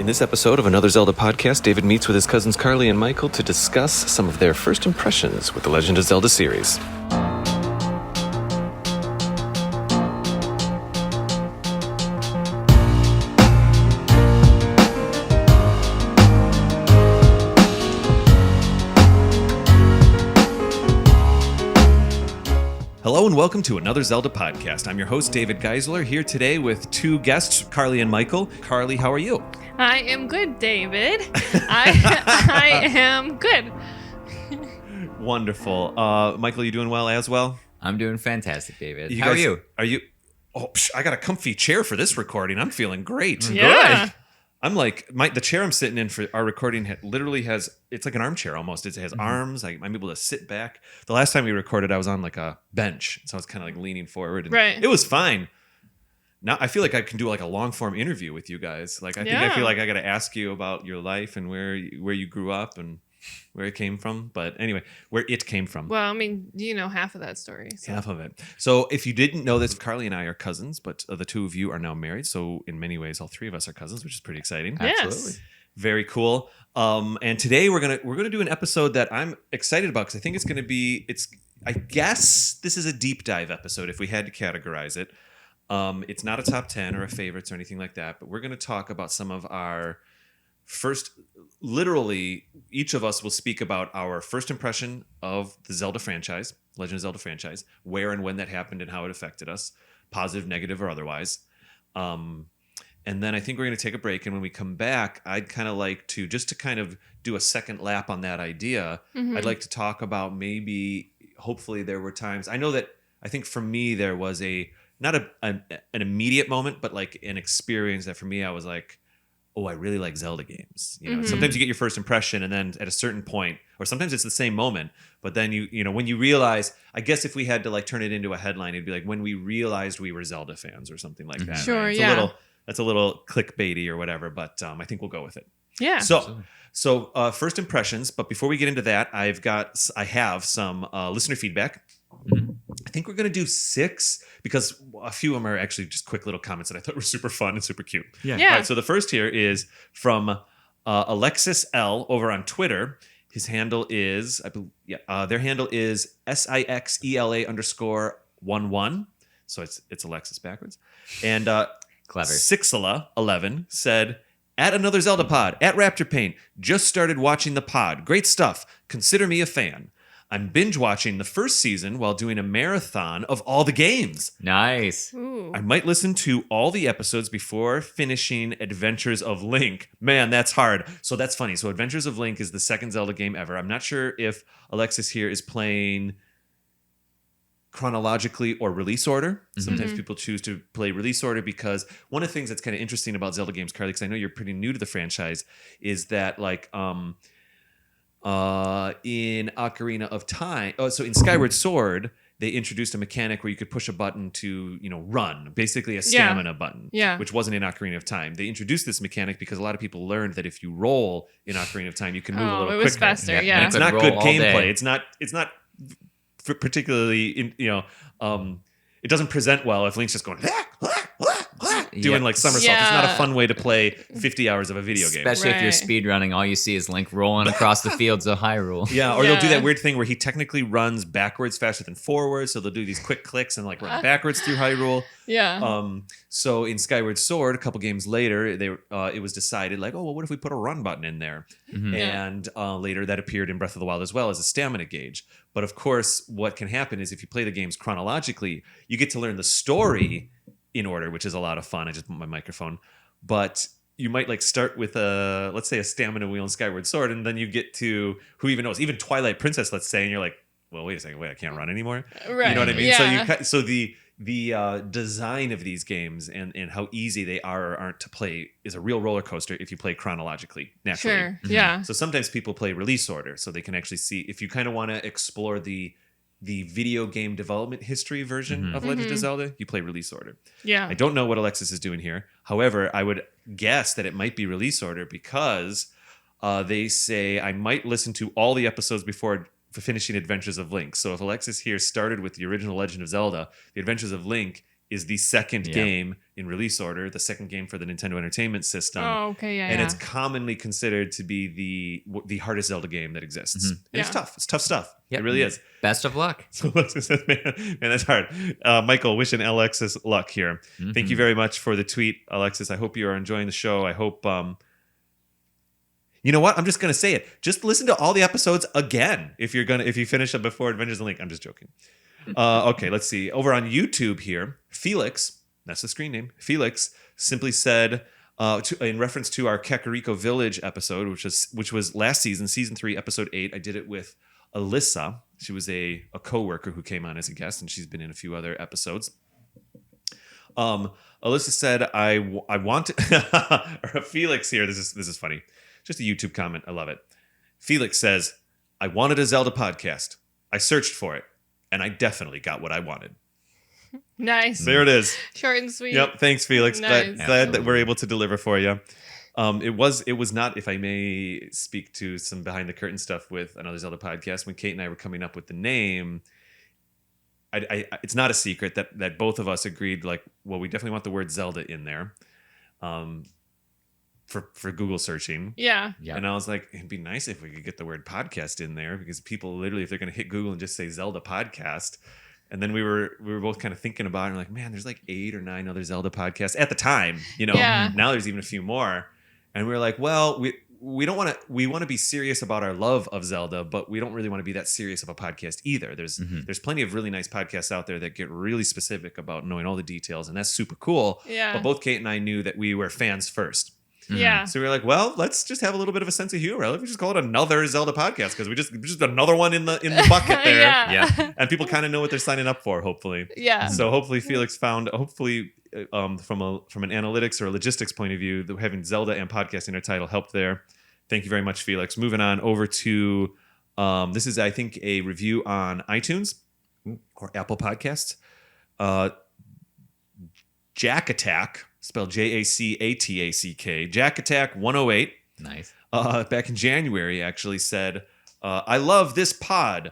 In this episode of Another Zelda podcast, David meets with his cousins Carleen Michael to discuss some of their first impressions with the Legend of Zelda series. Hello and welcome to Another Zelda podcast. I'm your host, David Geisler, here today with two guests, Carlee and Michael. Carlee, how are you? I am good, David. I am good. Wonderful. Michael, you doing well as well? I'm doing fantastic, David. How are you? I got a comfy chair for this recording. I'm feeling great. Yeah. Good. I'm like, the chair I'm sitting in for our recording literally has, it's like an armchair almost. It has arms. I'm able to sit back. The last time we recorded, I was on like a bench. So I was kind of like leaning forward. And right. It was fine. Now I feel like I can do like a long form interview with you guys. Like, I feel like I got to ask you about your life and where you grew up and where it came from. But anyway, where it came from. Well, I mean, you know half of that story. So. Half of it. So if you didn't know this, Carlee and I are cousins, but the two of you are now married. So in many ways, all three of us are cousins, which is pretty exciting. Yes. Absolutely. Very cool. And today we're gonna do an episode that I'm excited about because I think it's gonna be. I guess this is a deep dive episode if we had to categorize it. It's not a top 10 or a favorites or anything like that, but we're gonna talk about some of our first. Literally, each of us will speak about our first impression of the Zelda franchise, Legend of Zelda franchise, where and when that happened and how it affected us, positive, negative, or otherwise. And then I think we're going to take a break. And when we come back, I'd kind of like to, just to kind of do a second lap on that idea, I'd like to talk about maybe, hopefully there were times, I know that, I think for me, there was not an immediate moment, but like an experience that for me, I was like, oh, I really like Zelda games. You know, sometimes you get your first impression and then at a certain point, or sometimes it's the same moment, but then you know, when you realize, I guess if we had to like turn it into a headline, it'd be like when we realized we were Zelda fans or something like that. Sure, right? That's a little clickbaity or whatever, but I think we'll go with it. Yeah. So first impressions, but before we get into that, I have some listener feedback. I think we're going to do 6 because a few of them are actually just quick little comments that I thought were super fun and super cute. Yeah. All right, so the first here is from Alexis L over on Twitter. His handle is, their handle is SIXELA_11. So it's Alexis backwards. And Clever. Sixela11 said, at Another Zelda pod, at Raptor Pain, just started watching the pod. Great stuff. Consider me a fan. I'm binge watching the first season while doing a marathon of all the games. Nice. Ooh. I might listen to all the episodes before finishing Adventures of Link. Man, that's hard. So that's funny. So Adventures of Link is the second Zelda game ever. I'm not sure if Alexis here is playing chronologically or release order. Sometimes people choose to play release order because one of the things that's kind of interesting about Zelda games, Carly, because I know you're pretty new to the franchise, is that like in Ocarina of Time, so in Skyward Sword, they introduced a mechanic where you could push a button to, run, basically a stamina button, which wasn't in Ocarina of Time. They introduced this mechanic because a lot of people learned that if you roll in Ocarina of Time, you can move a little quicker. It was faster, And yeah. it's not good gameplay. It's not particularly, it doesn't present well if Link's just going doing like somersaults. It's not a fun way to play 50 hours of a video game. Especially if you're speedrunning, all you see is Link rolling across the fields of Hyrule. Yeah, or they'll do that weird thing where he technically runs backwards faster than forwards, so they'll do these quick clicks and like run backwards through Hyrule. Yeah. So in Skyward Sword, a couple games later, it was decided like, oh, well, what if we put a run button in there? And later that appeared in Breath of the Wild as well as a stamina gauge. But of course, what can happen is if you play the games chronologically, you get to learn the story in order, which is a lot of fun. I just put my microphone. But you might like start with let's say a stamina wheel in Skyward Sword, and then you get to, who even knows, even Twilight Princess, let's say, and you're like, well, wait a second, I can't run anymore. Right. You know what I mean? Yeah. So the design of these games and how easy they are or aren't to play is a real roller coaster if you play chronologically, naturally. Sure. Yeah. So sometimes people play release order, so they can actually see, if you kind of want to explore the video game development history version of Legend of Zelda, you play release order. Yeah. I don't know what Alexis is doing here. However, I would guess that it might be release order because they say I might listen to all the episodes before finishing Adventures of Link. So if Alexis here started with the original Legend of Zelda, the Adventures of Link is the second Yeah. game in release order, the second game for the Nintendo Entertainment System. Oh, okay, yeah, And yeah. it's commonly considered to be the hardest Zelda game that exists. Mhm. And it's Yeah. tough. It's tough stuff. Yep. It really is. Best of luck. So Alexis says, man, that's hard. Michael, wishing Alexis luck here. Thank you Mhm. very much for the tweet, Alexis. I hope you are enjoying the show. I hope you know what? I'm just gonna say it. Just listen to all the episodes again if you finish up before Adventures in Link. I'm just joking. Okay, let's see. Over on YouTube here, Felix, that's the screen name. Felix simply said, in reference to our Kakariko Village episode, which was last season, season 3, episode 8. I did it with Alyssa. She was a coworker who came on as a guest, and she's been in a few other episodes. Alyssa said, I want to, or Felix here, this is funny. Just a YouTube comment. I love it. Felix says, I wanted a Zelda podcast. I searched for it, and I definitely got what I wanted. Nice. There it is. Short and sweet. Yep. Thanks, Felix. Nice. Glad that we're able to deliver for you. It was not, if I may speak to some behind the curtain stuff with another Zelda podcast, when Kate and I were coming up with the name, it's not a secret that both of us agreed, like, well, we definitely want the word Zelda in there. For Google searching. Yeah. Yeah. And I was like, it'd be nice if we could get the word podcast in there, because people literally, if they're going to hit Google and just say Zelda podcast. And then we were both kind of thinking about it, and like, man, there's like 8 or 9 other Zelda podcasts at the time, Yeah. Now there's even a few more. And we were like, well, we don't want to, we want to be serious about our love of Zelda, but we don't really want to be that serious of a podcast either. There's plenty of really nice podcasts out there that get really specific about knowing all the details, and that's super cool. Yeah. But both Kate and I knew that we were fans first. Yeah. So we were like, well, let's just have a little bit of a sense of humor. Let's just call it another Zelda podcast, because we just another one in the bucket there. Yeah. And people kind of know what they're signing up for, hopefully. Yeah. So hopefully Felix found, from an analytics or a logistics point of view, having Zelda and podcasting our title helped there. Thank you very much, Felix. Moving on over to, this is, I think, a review on iTunes or Apple Podcasts. Jack Attack, spelled Jacatack. Jack Attack 108. Nice. Back in January, actually said, I love this pod.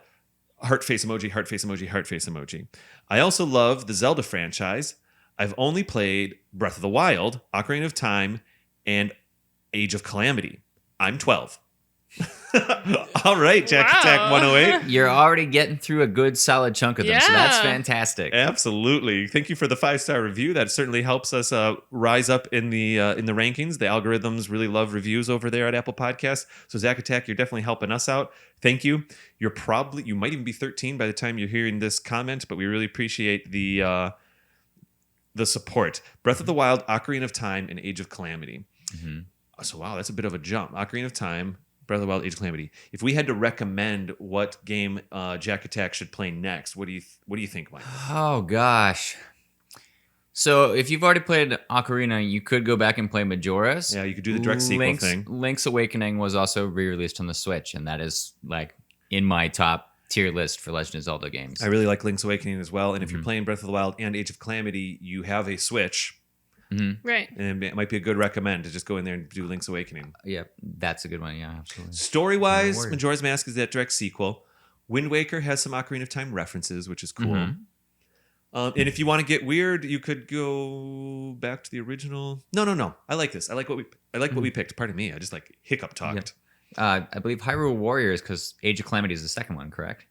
Heart face emoji, heart face emoji, heart face emoji. I also love the Zelda franchise. I've only played Breath of the Wild, Ocarina of Time, and Age of Calamity. I'm 12. All right, Jack Wow. Attack 108. You're already getting through a good solid chunk of them, so that's Yeah. fantastic. Absolutely. Thank you for the 5-star review. That certainly helps us rise up in the rankings. The algorithms really love reviews over there at Apple Podcasts. So Zach Attack, you're definitely helping us out. Thank you. You might even be 13 by the time you're hearing this comment, but we really appreciate the support. Breath of the Wild, Ocarina of Time, and Age of Calamity. Mhm. So wow, that's a bit of a jump. Ocarina of Time, Breath of the Wild, Age of Calamity. If we had to recommend what game Jack Attack should play next, what do you think, Mike? Oh gosh. So if you've already played Ocarina, you could go back and play Majora's. Yeah, you could do the direct sequel thing. Link's Awakening was also re-released on the Switch, and that is like in my top tier list for Legend of Zelda games. I really like Link's Awakening as well. And if you're Mhm. playing Breath of the Wild and Age of Calamity, you have a Switch, Right. and it might be a good recommend to just go in there and do Link's Awakening. Yeah, that's a good one. Yeah, absolutely. Story-wise, Warriors. Majora's Mask is that direct sequel. Wind Waker has some Ocarina of Time references, which is cool. Mhm. And if you want to get weird, you could go back to the original. No. I like this. I like what we picked. Pardon me. I just like hiccup talked. I believe Hyrule Warriors, because Age of Calamity is the second one, correct?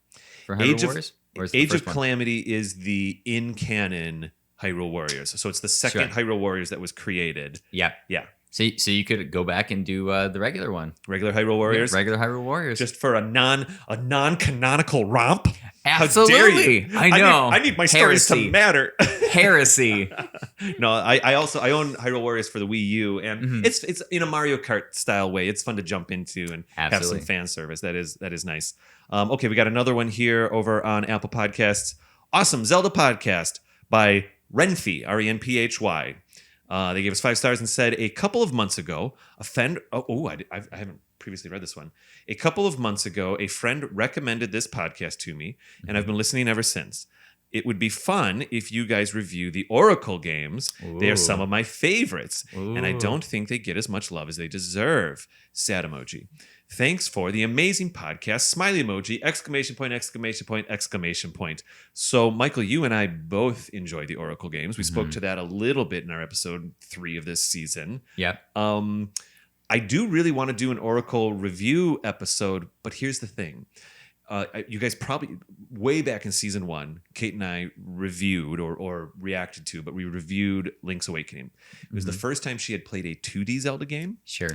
For Hyrule Warriors? Or is it the Age of first one? Calamity is the in-canon Hyrule Warriors. So it's the second Sure. Hyrule Warriors that was created. Yeah. Yeah. So you could go back and do the regular one. Regular Hyrule Warriors. Regular Hyrule Warriors. Just for a non-canonical romp. Absolutely. How dare you? I know. I need my stories to Heresy. matter. Heresy. No, I own Hyrule Warriors for the Wii U, and Mhm. it's in a Mario Kart style way. It's fun to jump into and have Absolutely. some fan service. That is nice. Okay, we got another one here over on Apple Podcasts. Awesome Zelda podcast by Renphy, Renphy. They gave us 5 stars and said, a couple of months ago, I haven't previously read this one. A couple of months ago, a friend recommended this podcast to me, and I've been listening ever since. It would be fun if you guys review the Oracle games. They are some Ooh. of my favorites, and I Ooh. don't think they get as much love as they deserve. Sad emoji. Thanks for the amazing podcast. Smiley emoji, exclamation point, exclamation point, exclamation point. So, Michael, you and I both enjoy the Oracle games. We spoke to that a little bit in our episode 3 of this season. Yep. I do really want to do an Oracle review episode, but here's the thing. You guys probably, way back in season 1, Kate and I reviewed or reacted to, but we reviewed Link's Awakening. It was the first time she had played a 2D Zelda game. Sure.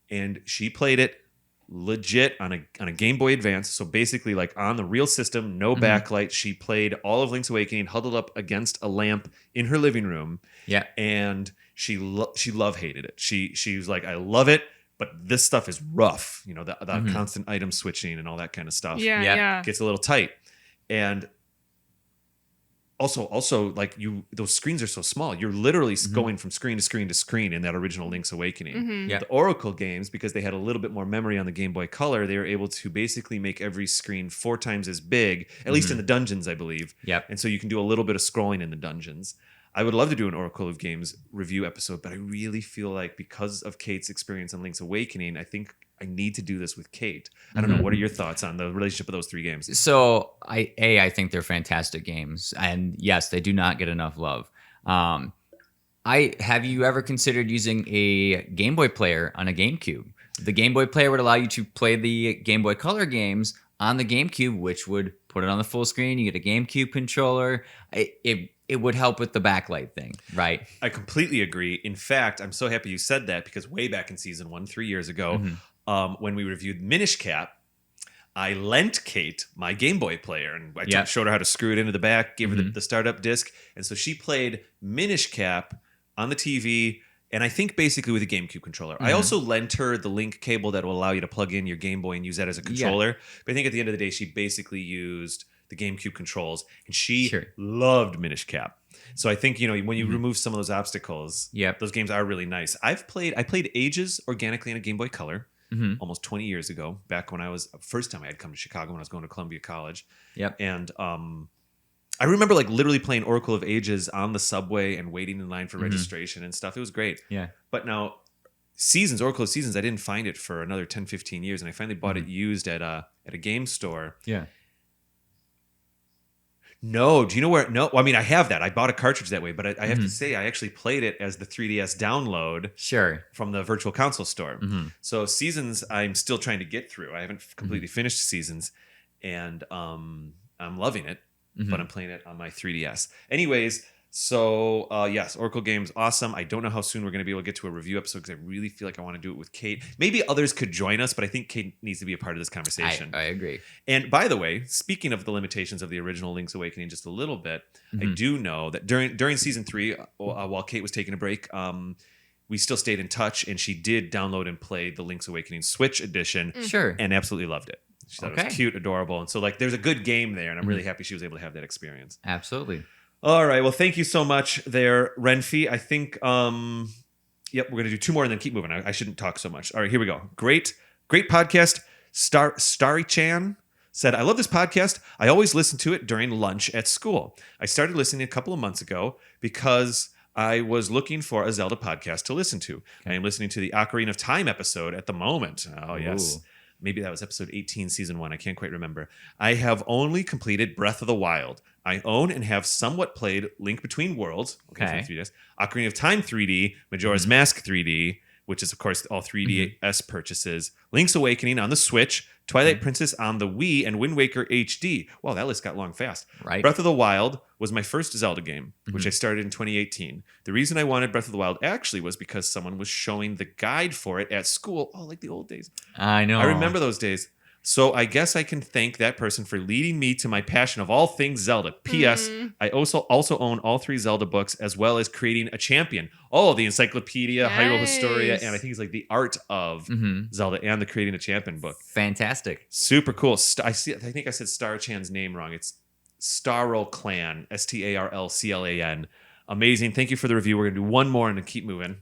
And she played it legit on a Game Boy Advance. So basically, like on the real system, no backlight. She played all of Link's Awakening huddled up against a lamp in her living room. Yeah. And she love hated it. She was like, I love it, but this stuff is rough. You know, the constant item switching and all that kind of stuff. Yeah. Gets a little tight. And also like those screens are so small. You're literally going from screen to screen to screen in that original Link's Awakening. Yeah. The Oracle games, because they had a little bit more memory on the Game Boy Color, they were able to basically make every screen 4 times as big, at least in the dungeons, I believe. Yep. And so you can do a little bit of scrolling in the dungeons. I would love to do an Oracle of Games review episode, but I really feel like because of Kate's experience on Link's Awakening, I think I need to do this with Kate. I don't know. What are your thoughts on the relationship of those 3 games? So I think they're fantastic games, and yes, they do not get enough love. Have you ever considered using a Game Boy player on a GameCube? The Game Boy player would allow you to play the Game Boy Color games on the GameCube, which would put it on the full screen. You get a GameCube controller. It would help with the backlight thing, right? I completely agree. In fact, I'm so happy you said that because way back in season 1, 3 years ago, when we reviewed Minish Cap, I lent Kate my Game Boy player, and I showed her how to screw it into the back, gave her the startup disc, and so she played Minish Cap on the TV, and I think basically with a GameCube controller. I also lent her the link cable that will allow you to plug in your Game Boy and use that as a controller. But I think at the end of the day, she basically used the GameCube controls, and she loved Minish Cap. So I think, when you remove some of those obstacles, those games are really nice. I played Ages organically on a Game Boy Color almost 20 years ago, back when first time I had come to Chicago when I was going to Columbia College. Yep. And I remember like literally playing Oracle of Ages on the subway and waiting in line for registration and stuff. It was great. Yeah. But now Oracle of Seasons, I didn't find it for another 10, 15 years. And I finally bought it used at a game store. Yeah. No, do you know where? No, I mean, I have that. I bought a cartridge that way, but I have to say, I actually played it as the 3DS download from the Virtual Console store. So Seasons, I'm still trying to get through. I haven't completely finished Seasons, and I'm loving it, but I'm playing it on my 3DS. Anyways, so yes, Oracle games, awesome. I don't know how soon we're going to be able to get to a review episode because I really feel like I want to do it with Kate. Maybe others could join us, but I think Kate needs to be a part of this conversation. I agree. And by the way, speaking of the limitations of the original Link's Awakening just a little bit, I do know that during season 3, while Kate was taking a break, we still stayed in touch, and she did download and play the Link's Awakening Switch edition. Sure. And absolutely loved it. She thought it was cute, adorable. And so like there's a good game there, and I'm really happy she was able to have that experience. Absolutely. All right. Well, thank you so much there, Renfie. I think, we're going to do 2 more and then keep moving. I shouldn't talk so much. All right, here we go. Great podcast. Starry Chan said, I love this podcast. I always listen to it during lunch at school. I started listening a couple of months ago because I was looking for a Zelda podcast to listen to. I am listening to the Ocarina of Time episode at the moment. Oh, yes. Ooh. Maybe that was episode 18, season 1. I can't quite remember. I have only completed Breath of the Wild. I own and have somewhat played Link Between Worlds, Ocarina of Time 3D, Majora's Mask 3D, which is, of course, all 3DS purchases, Link's Awakening on the Switch, Twilight Princess on the Wii, and Wind Waker HD. Wow, that list got long fast. Right. Breath of the Wild was my first Zelda game, which I started in 2018. The reason I wanted Breath of the Wild actually was because someone was showing the guide for it at school. Oh, like the old days. I know. I remember those days. So I guess I can thank that person for leading me to my passion of all things Zelda. P.S. I also own all 3 Zelda books, as well as creating a champion. Oh, the Encyclopedia, Hyrule Historia, and I think it's like the art of Zelda and the Creating a Champion book. Fantastic. Super cool. I think I said Star Chan's name wrong. It's Starl Clan, StarlClan. Amazing. Thank you for the review. We're going to do 1 more and then keep moving.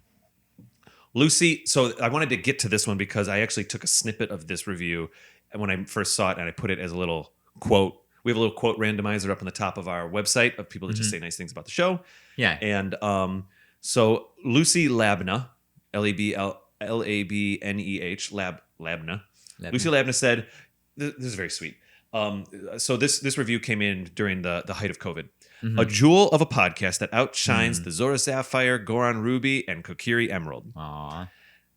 Lucy, so I wanted to get to this one because I actually took a snippet of this review when I first saw it, and I put it as a little quote. We have a little quote randomizer up on the top of our website of people that just say nice things about the show. Yeah. And so Lucy Labna, Labneh, Labna, Lucy Labna said, this is very sweet. So this review came in during the height of COVID. A jewel of a podcast that outshines the Zora Sapphire, Goron Ruby, and Kokiri Emerald. Aww.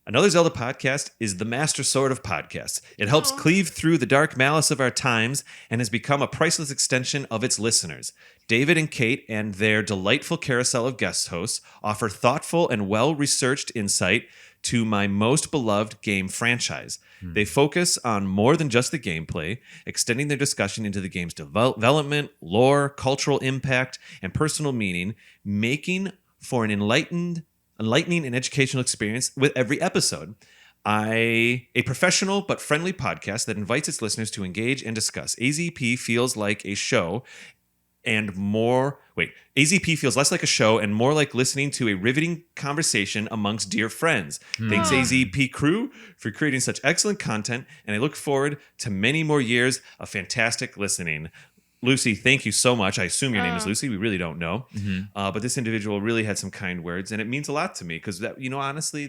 Another Zelda podcast is the Master Sword of podcasts. It helps cleave through the dark malice of our times and has become a priceless extension of its listeners. David and Kate and their delightful carousel of guest hosts offer thoughtful and well-researched insight to my most beloved game franchise. They focus on more than just the gameplay, extending their discussion into the game's development, lore, cultural impact, and personal meaning, making for an enlightening and educational experience with every episode. A professional but friendly podcast that invites its listeners to engage and discuss. AZP feels like a show and more. AZP feels less like a show and more like listening to a riveting conversation amongst dear friends. Thanks, AZP crew, for creating such excellent content, and I look forward to many more years of fantastic listening. Lucy, thank you so much. I assume your name is Lucy. We really don't know. But this individual really had some kind words, and it means a lot to me because, honestly,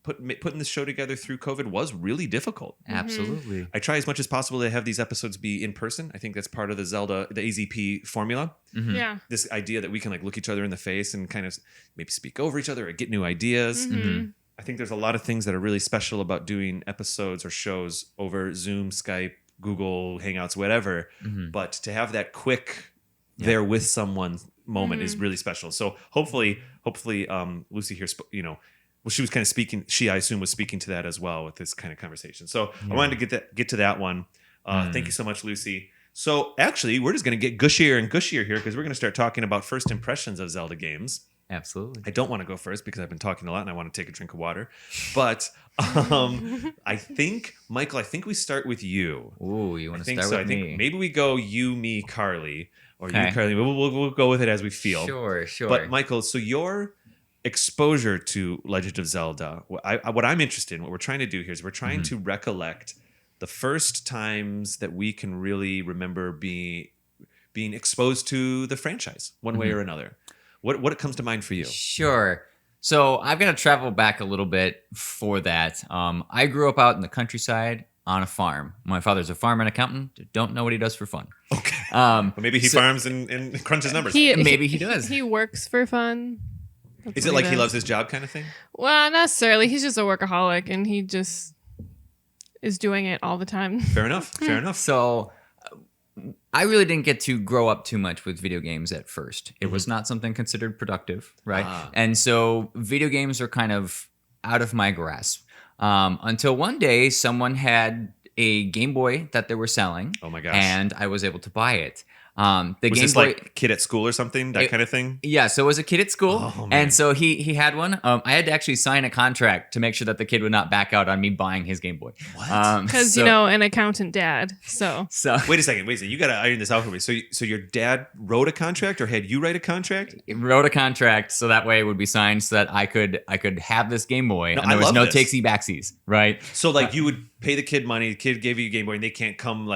putting this show together through COVID was really difficult. Absolutely. I try as much as possible to have these episodes be in person. I think that's part of the AZP formula. Yeah. This idea that we can look each other in the face and kind of maybe speak over each other or get new ideas. I think there's a lot of things that are really special about doing episodes or shows over Zoom, Skype, Google Hangouts, whatever, but to have that quick there with someone moment is really special. So hopefully, Lucy here, she was kind of speaking. I assume, was speaking to that as well with this kind of conversation. So I wanted to get to that one. Thank you so much, Lucy. So actually, we're just going to get gushier and gushier here because we're going to start talking about first impressions of Zelda games. Absolutely. I don't want to go first because I've been talking a lot and I want to take a drink of water. But I think, Michael, we start with you. Ooh, you want to start with me? I think maybe we go you, me, Carly, or you, Carly. We'll go with it as we feel. Sure. But Michael, so your exposure to Legend of Zelda, what I'm interested in, what we're trying to do here is we're trying to recollect the first times that we can really remember being exposed to the franchise one way or another. What comes to mind for you? Sure. So I've got to travel back a little bit for that. I grew up out in the countryside on a farm. My father's a farmer and accountant. Don't know what he does for fun. Okay. Well, maybe he farms and crunches numbers. Maybe he does. He works for fun. Is it like he loves his job kind of thing? Well, not necessarily. He's just a workaholic and he just is doing it all the time. Fair enough. So I really didn't get to grow up too much with video games at first. It was not something considered productive, right? And so video games are kind of out of my grasp. Until one day, someone had a Game Boy that they were selling. Oh my gosh. And I was able to buy it. Was Game this Boy, like kid at school or something? That kind of thing? Yeah, so it was a kid at school. Oh, man. And so he had one. I had to actually sign a contract to make sure that the kid would not back out on me buying his Game Boy. What? Because, an accountant dad. So Wait a second. You got to iron this out for me. So your dad wrote a contract or had you write a contract? He wrote a contract so that way it would be signed so that I could have this Game Boy. No, and there was no this. takesy backsies, right? So you would pay the kid money, the kid gave you a Game Boy, and they can't come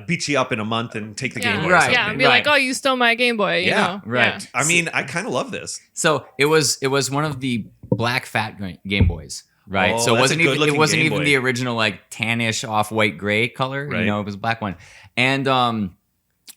beat you up in a month and take the Game Boy. Right. Yeah, and be like, oh, you stole my Game Boy. You know? Right. Yeah. I mean, I kind of love this. So it was one of the black fat Game Boys, right? Oh, so it wasn't even Game Boy. the original tannish off white gray color. Right. It was a black one. And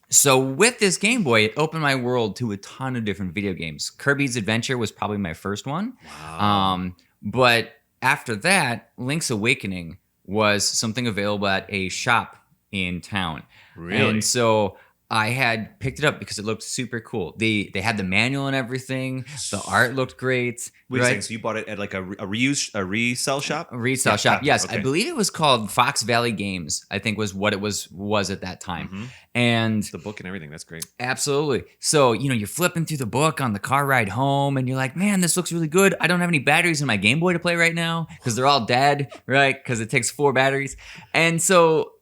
so with this Game Boy, it opened my world to a ton of different video games. Kirby's Adventure was probably my first one. Wow. But after that, Link's Awakening was something available at a shop in town. Really? And so I had picked it up because it looked super cool. They had the manual and everything. The art looked great. Wait a second, so you bought it at a resell shop? A resale shop. Yes, okay. I believe it was called Fox Valley Games, I think was what it was at that time. And the book and everything, that's great. absolutely. So, you're flipping through the book on the car ride home and you're like, man, this looks really good. I don't have any batteries in my Game Boy to play right now because they're all dead, right? Because it takes 4 batteries. And so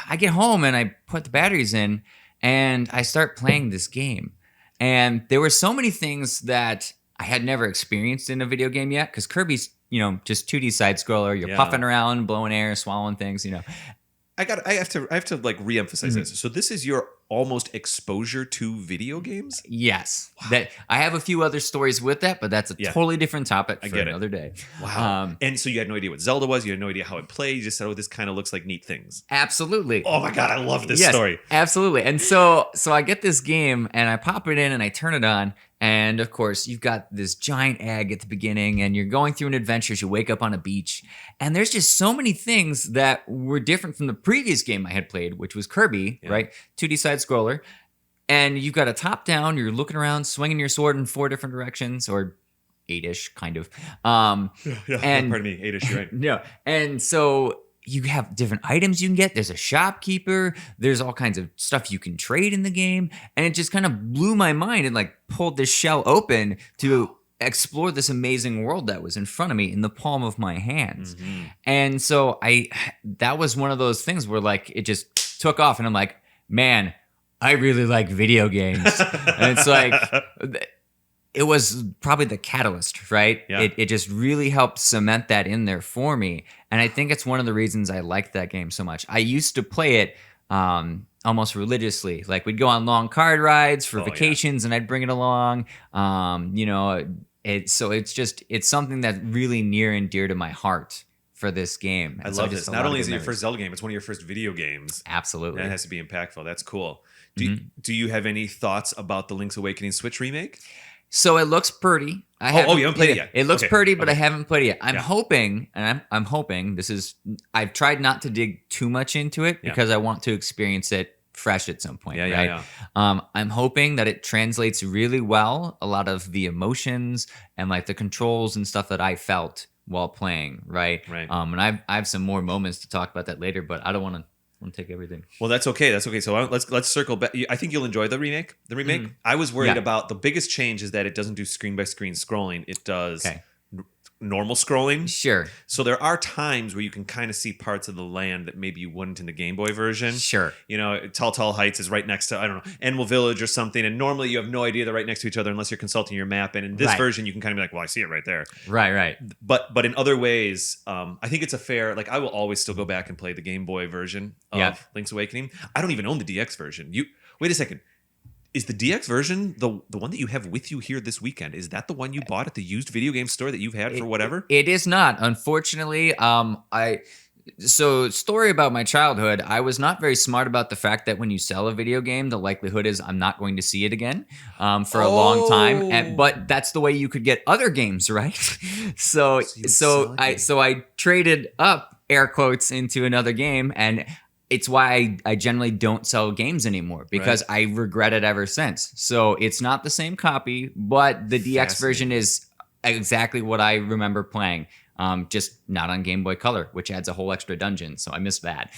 I get home and I put the batteries in and I start playing this game. And there were so many things that I had never experienced in a video game yet because Kirby's, just 2D side scroller. You're puffing around, blowing air, swallowing things, I have to like reemphasize this. So this is your almost exposure to video games? Yes. That I have a few other stories with that, but that's a totally different topic for another day. Wow. And so you had no idea what Zelda was. You had no idea how it played. You just said, oh, this kind of looks like neat things. Absolutely. Oh my God, I love this story. Absolutely. And so I get this game and I pop it in and I turn it on. And of course, you've got this giant egg at the beginning and you're going through an adventure as you wake up on a beach. And there's just so many things that were different from the previous game I had played, which was Kirby, right? 2D side scroller. And you've got a top down, you're looking around, swinging your sword in 4 different directions, or 8-ish, kind of. And pardon me, 8-ish, you're right. No. And so you have different items you can get. There's a shopkeeper. There's all kinds of stuff you can trade in the game. And it just kind of blew my mind and like pulled this shell open to explore this amazing world that was in front of me in the palm of my hands. And so that was one of those things where like it just took off and I'm like, man, I really like video games. And it's like, it was probably the catalyst, right? Yeah. It just really helped cement that in there for me. And I think it's one of the reasons I liked that game so much. I used to play it almost religiously. Like we'd go on long card rides for vacations and I'd bring it along. It's something that's really near and dear to my heart for this game. And I love this. Not only is it your first Zelda game, it's one of your first video games. Absolutely. That has to be impactful. That's cool. Do you have any thoughts about the Link's Awakening Switch remake? So it looks pretty. You haven't played it yet. It looks pretty, but I haven't played it yet. I'm hoping, and I'm hoping I've tried not to dig too much into it because I want to experience it fresh at some point. I'm hoping that it translates really well, a lot of the emotions and like the controls and stuff that I felt while playing, right? And I have some more moments to talk about that later, but I don't want to take everything. Well, that's okay. So let's circle back. I think you'll enjoy the remake. I was worried about the biggest change is that it doesn't do screen by screen scrolling. It does normal scrolling. Sure. So there are times where you can kind of see parts of the land that maybe you wouldn't in the Game Boy version. Sure. You know, Tall Heights is right next to, I don't know, Enwell Village or something. And normally you have no idea they're right next to each other unless you're consulting your map. And in this version, you can kind of be like, well, I see it right there. Right. But in other ways, I think it's a fair, like I will always still go back and play the Game Boy version of Link's Awakening. I don't even own the DX version. Wait a second. Is the DX version the one that you have with you here this weekend? Is that the one you bought at the used video game store that you've had for whatever? It is not, unfortunately. Story about my childhood, I was not very smart about the fact that when you sell a video game, the likelihood is I'm not going to see it again for a long time. But that's the way you could get other games, right? So I traded up, air quotes, into another game, and it's why I generally don't sell games anymore because I regret it ever since. So it's not the same copy, but the DX version is exactly what I remember playing. Just not on Game Boy Color, which adds a whole extra dungeon. So I missed that.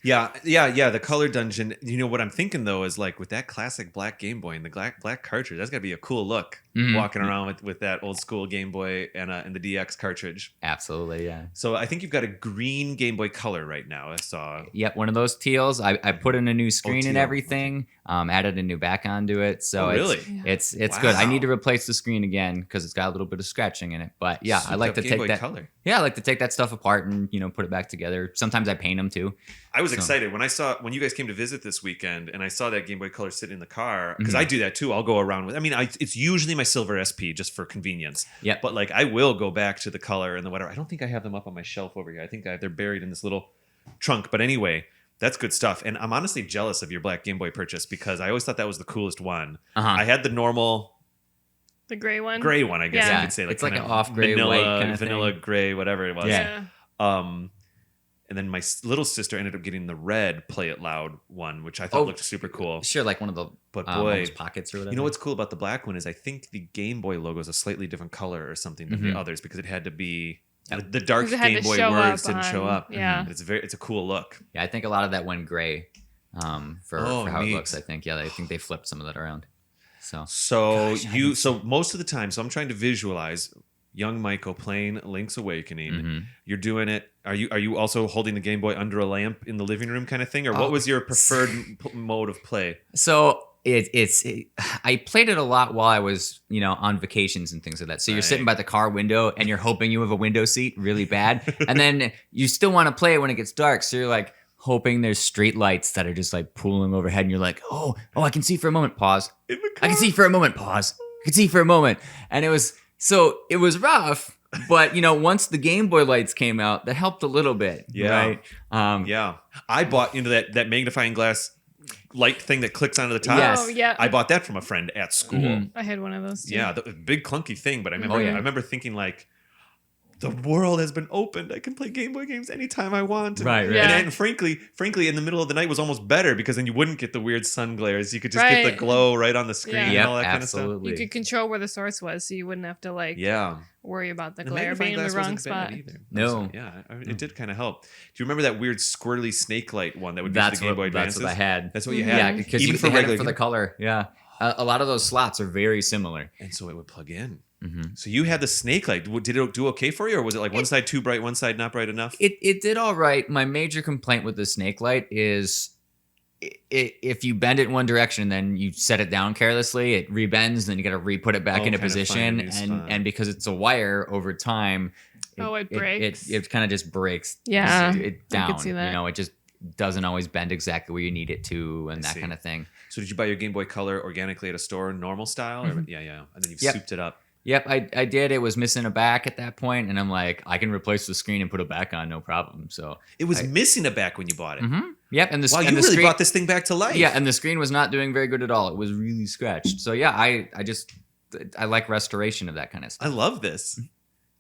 Yeah. The color dungeon. You know what I'm thinking though is like with that classic black Game Boy and the black cartridge, that's gotta be a cool look walking around with that old school Game Boy and the DX cartridge. Absolutely, yeah. So I think you've got a green Game Boy Color right now. I saw. Yep, one of those teals. I put in a new screen and everything. Added a new back onto it. So it's good. I need to replace the screen again because it's got a little bit of scratching in it. But yeah, I like to take that color. Yeah, I like to take that stuff apart and put it back together. Sometimes I paint them too. I was excited when you guys came to visit this weekend and I saw that Game Boy Color sitting in the car because I do that too. I'll go around with. It's usually my Silver SP just for convenience. Yeah. But like I will go back to the Color and the whatever. I don't think I have them up on my shelf over here. I think they're buried in this little trunk. But anyway, that's good stuff. And I'm honestly jealous of your black Game Boy purchase because I always thought that was the coolest one. I had the normal. The gray one, I guess you could say. It's like an off gray, white kind of vanilla thing. Gray, whatever it was. Yeah. And then my little sister ended up getting the red Play It Loud one, which I thought looked super cool. Sure, like one of the pockets or whatever. You know what's cool about the black one is I think the Game Boy logo is a slightly different color or something than the others because it had to be the dark Game Boy words didn't show up. Yeah, it's a cool look. Yeah, I think a lot of that went gray for how it looks. I think they flipped some of that around. So most of the time, so I'm trying to visualize young Michael playing Link's Awakening. You're doing it. Are you also holding the Game Boy under a lamp in the living room kind of thing? Or what was your preferred mode of play? So I played it a lot while I was, on vacations and things like that. So you're sitting by the car window and you're hoping you have a window seat really bad. And then you still want to play it when it gets dark. So you're like hoping there's street lights that are just like pooling overhead, and you're like, oh, I can see for a moment. Pause. I can see for a moment. Pause. I can see for a moment. And it was rough. But once the Game Boy lights came out, that helped a little bit. Yeah. Right. Yeah. I bought into that magnifying glass light thing that clicks onto the top. Yes. Oh, yeah. I bought that from a friend at school. Mhm. I had one of those too. Yeah, the big clunky thing. But I remember, Oh, yeah. I remember thinking like, the world has been opened. I can play Game Boy games anytime I want. Right. Yeah. And frankly, in the middle of the night was almost better because then you wouldn't get the weird sun glares. You could just get the Right. glow right on the screen Yeah. and Yep, all that kind of stuff. absolutely. You could control where the source was, so you wouldn't have to Yeah. worry about the The glare magnifying being in the glass wrong wasn't bad spot. either. No. Yeah, it did kind of help. Do you remember that weird squirrely snake light one that would be That's the Game Boy what Advances? I had. That's what you Mhm. had. Yeah, because Even you for had regular it for the Game- color. Yeah, a lot of those slots are very similar. And so it would plug in. Mm-hmm. So you had the snake light. Did it do okay for you, or was it like one side too bright, one side not bright enough? It did all right. My major complaint with the snake light is if you bend it in one direction, then you set it down carelessly, it rebends, then you got to re-put it back into kind of find a position, new spot. and because it's a wire over time, It breaks. It kind of just breaks. Yeah, it I down. could see that. It just doesn't always bend exactly where you need it to, and I that see. kind of thing. So did you buy your Game Boy Color organically at a store, normal style? Or, yeah, and then you've Yep. souped it up. Yep, I did. It was missing a back at that point, and I'm like, I can replace the screen and put it back on, no problem. So It was missing a back when you bought it. Yep, and the Wow, you and the really screen, brought this thing back to life. Yeah, and the screen was not doing very good at all. It was really scratched. So yeah, I like restoration of that kind of I stuff. love this.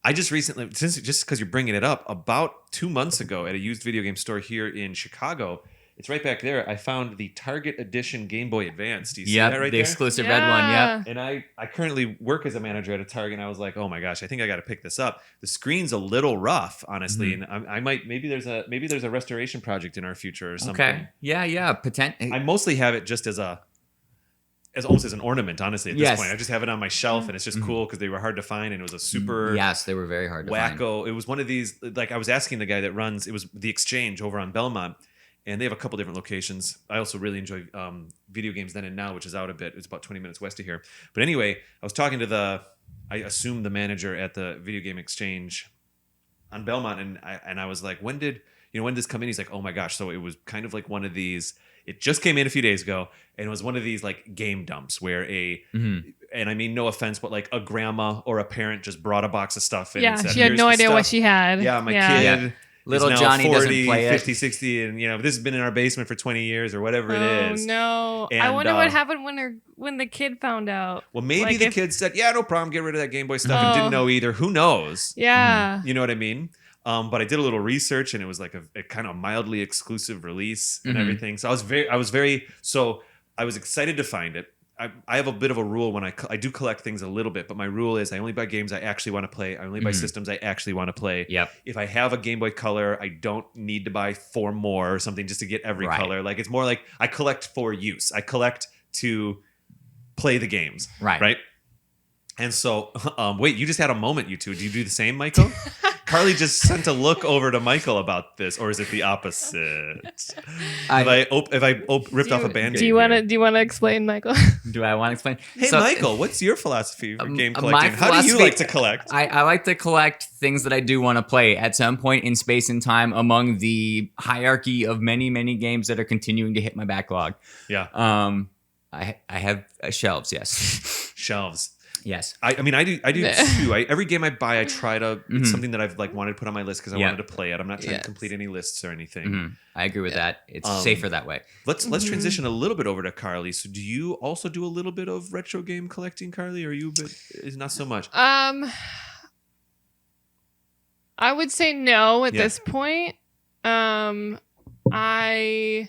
I just recently, just because you're bringing it up, about 2 months ago at a used video game store here in Chicago, it's right back there. I found the Target Edition Game Boy Advance. Do you see that right the there? exclusive red one. Yep. And I currently work as a manager at a Target, and I was like, oh my gosh, I think I got to pick this up. The screen's a little rough, honestly, and I might maybe there's a restoration project in our future or something. Okay. Yeah. I mostly have it just as almost as an ornament, honestly. At this Yes. point, I just have it on my shelf, and it's just cool because they were hard to find, and it was a super Yes, they were very hard to find. wacko. It was one of these, like I was asking the guy that runs, it was the Exchange over on Belmont, and they have a couple different locations. I also really enjoy Video Games Then and Now, which is out a bit. It's about 20 minutes west of here. But anyway, I was talking to I assume the manager at the Video Game Exchange on Belmont, and I was like, when did this come in? He's like, oh my gosh. So it was kind of like one of these, it just came in a few days ago, and it was one of these like game dumps where and I mean no offense, but like a grandma or a parent just brought a box of stuff in Yeah, and said, she had "Here's no the idea what stuff." she had. Yeah, my Yeah. kid Little is now Johnny doesn't 40, play it. 50, 60, and this has been in our basement for 20 years or whatever it is. Oh no! I And, wonder what happened when the kid found out. Well, maybe Like the if- kid said, yeah, no problem, get rid of that Game Boy stuff, and Oh. didn't know either. Who knows? Yeah. You know what I mean? But I did a little research, and it was like a kind of mildly exclusive release and everything. So I was excited to find it. I have a bit of a rule when I do collect things a little bit, but my rule is I only buy games I actually want to play. I only buy systems I actually want to play. Yep. If I have a Game Boy Color, I don't need to buy 4 more or something just to get every Right. color. Like it's more like I collect for use. I collect to play the games. Right. And so, wait, you just had a moment, you two. Do you do the same, Michael? Carly just sent a look over to Michael about this, or is it the opposite? Have I ripped off a band-aid? Do you want to explain, Michael? Do I want to explain? Hey, So- Michael, what's your philosophy for game my collecting? How do you philosophy- like to collect? I like to collect things that I do want to play at some point in space and time among the hierarchy of many, many games that are continuing to hit my backlog. Yeah, I have shelves, yes. shelves. Yes. I mean, I do too. Every game I buy, I try to. It's something that I've like wanted to put on my list because I Yeah. wanted to play it. I'm not trying Yes. to complete any lists or anything. Mhm. I agree with that. It's safer that way. Let's transition a little bit over to Carly. So, do you also do a little bit of retro game collecting, Carly? Or are you a bit? Is not so much. I would say no at Yeah. this point. I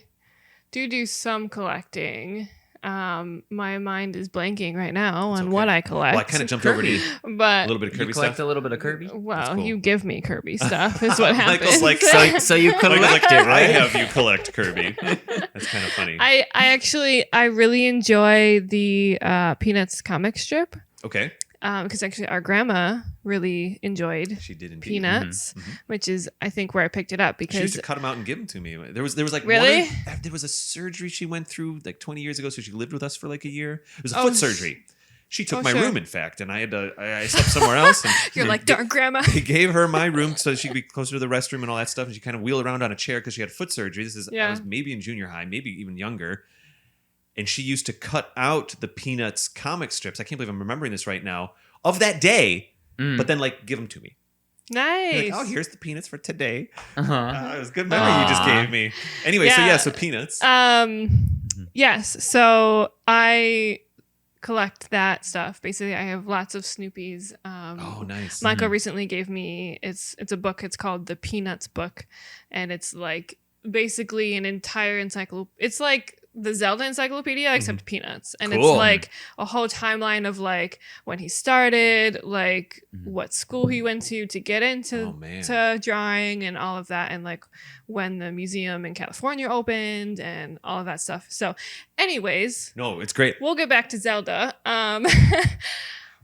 do some collecting. My mind is blanking right now on okay. what I collect. Well, I kind of jumped over to a but little bit of You Kirby collect stuff. a little bit of Kirby? well, cool. you give me Kirby stuff is what happens. Michael's like, So you Michael's collect like, it, I right? have you collect Kirby. That's kind of funny. I really enjoy the Peanuts comic strip Okay, because actually our grandma really enjoyed she did indeed. Peanuts, which is I think where I picked it up She used because to cut them out and give them to me. There was like Really? there was a surgery she went through like 20 years ago, so she lived with us for like a year. It was a Oh, foot surgery. She took Oh, my sure. room, in fact, and I slept somewhere else. And You're like, darn grandma. They gave her my room so she could be closer to the restroom and all that stuff. And she kind of wheeled around on a chair because she had foot surgery. I was maybe in junior high, maybe even younger. And she used to cut out the Peanuts comic strips. I can't believe I'm remembering this right now of that day, but then like give them to me. Nice. Like, oh, here's the Peanuts for today. Uh-huh. It was a good memory you just gave me. Anyway, so Peanuts. Yes. So I collect that stuff. Basically, I have lots of Snoopies. Oh, nice. Michael recently gave me it's a book. It's called the Peanuts book, and it's like basically an entire encyclopedia. It's like the Zelda encyclopedia except Peanuts, and Cool. it's like a whole timeline of like when he started, like what school he went to get into to drawing and all of that, and like when the museum in California opened and all of that stuff. So anyways, No, it's great. we'll get back to Zelda.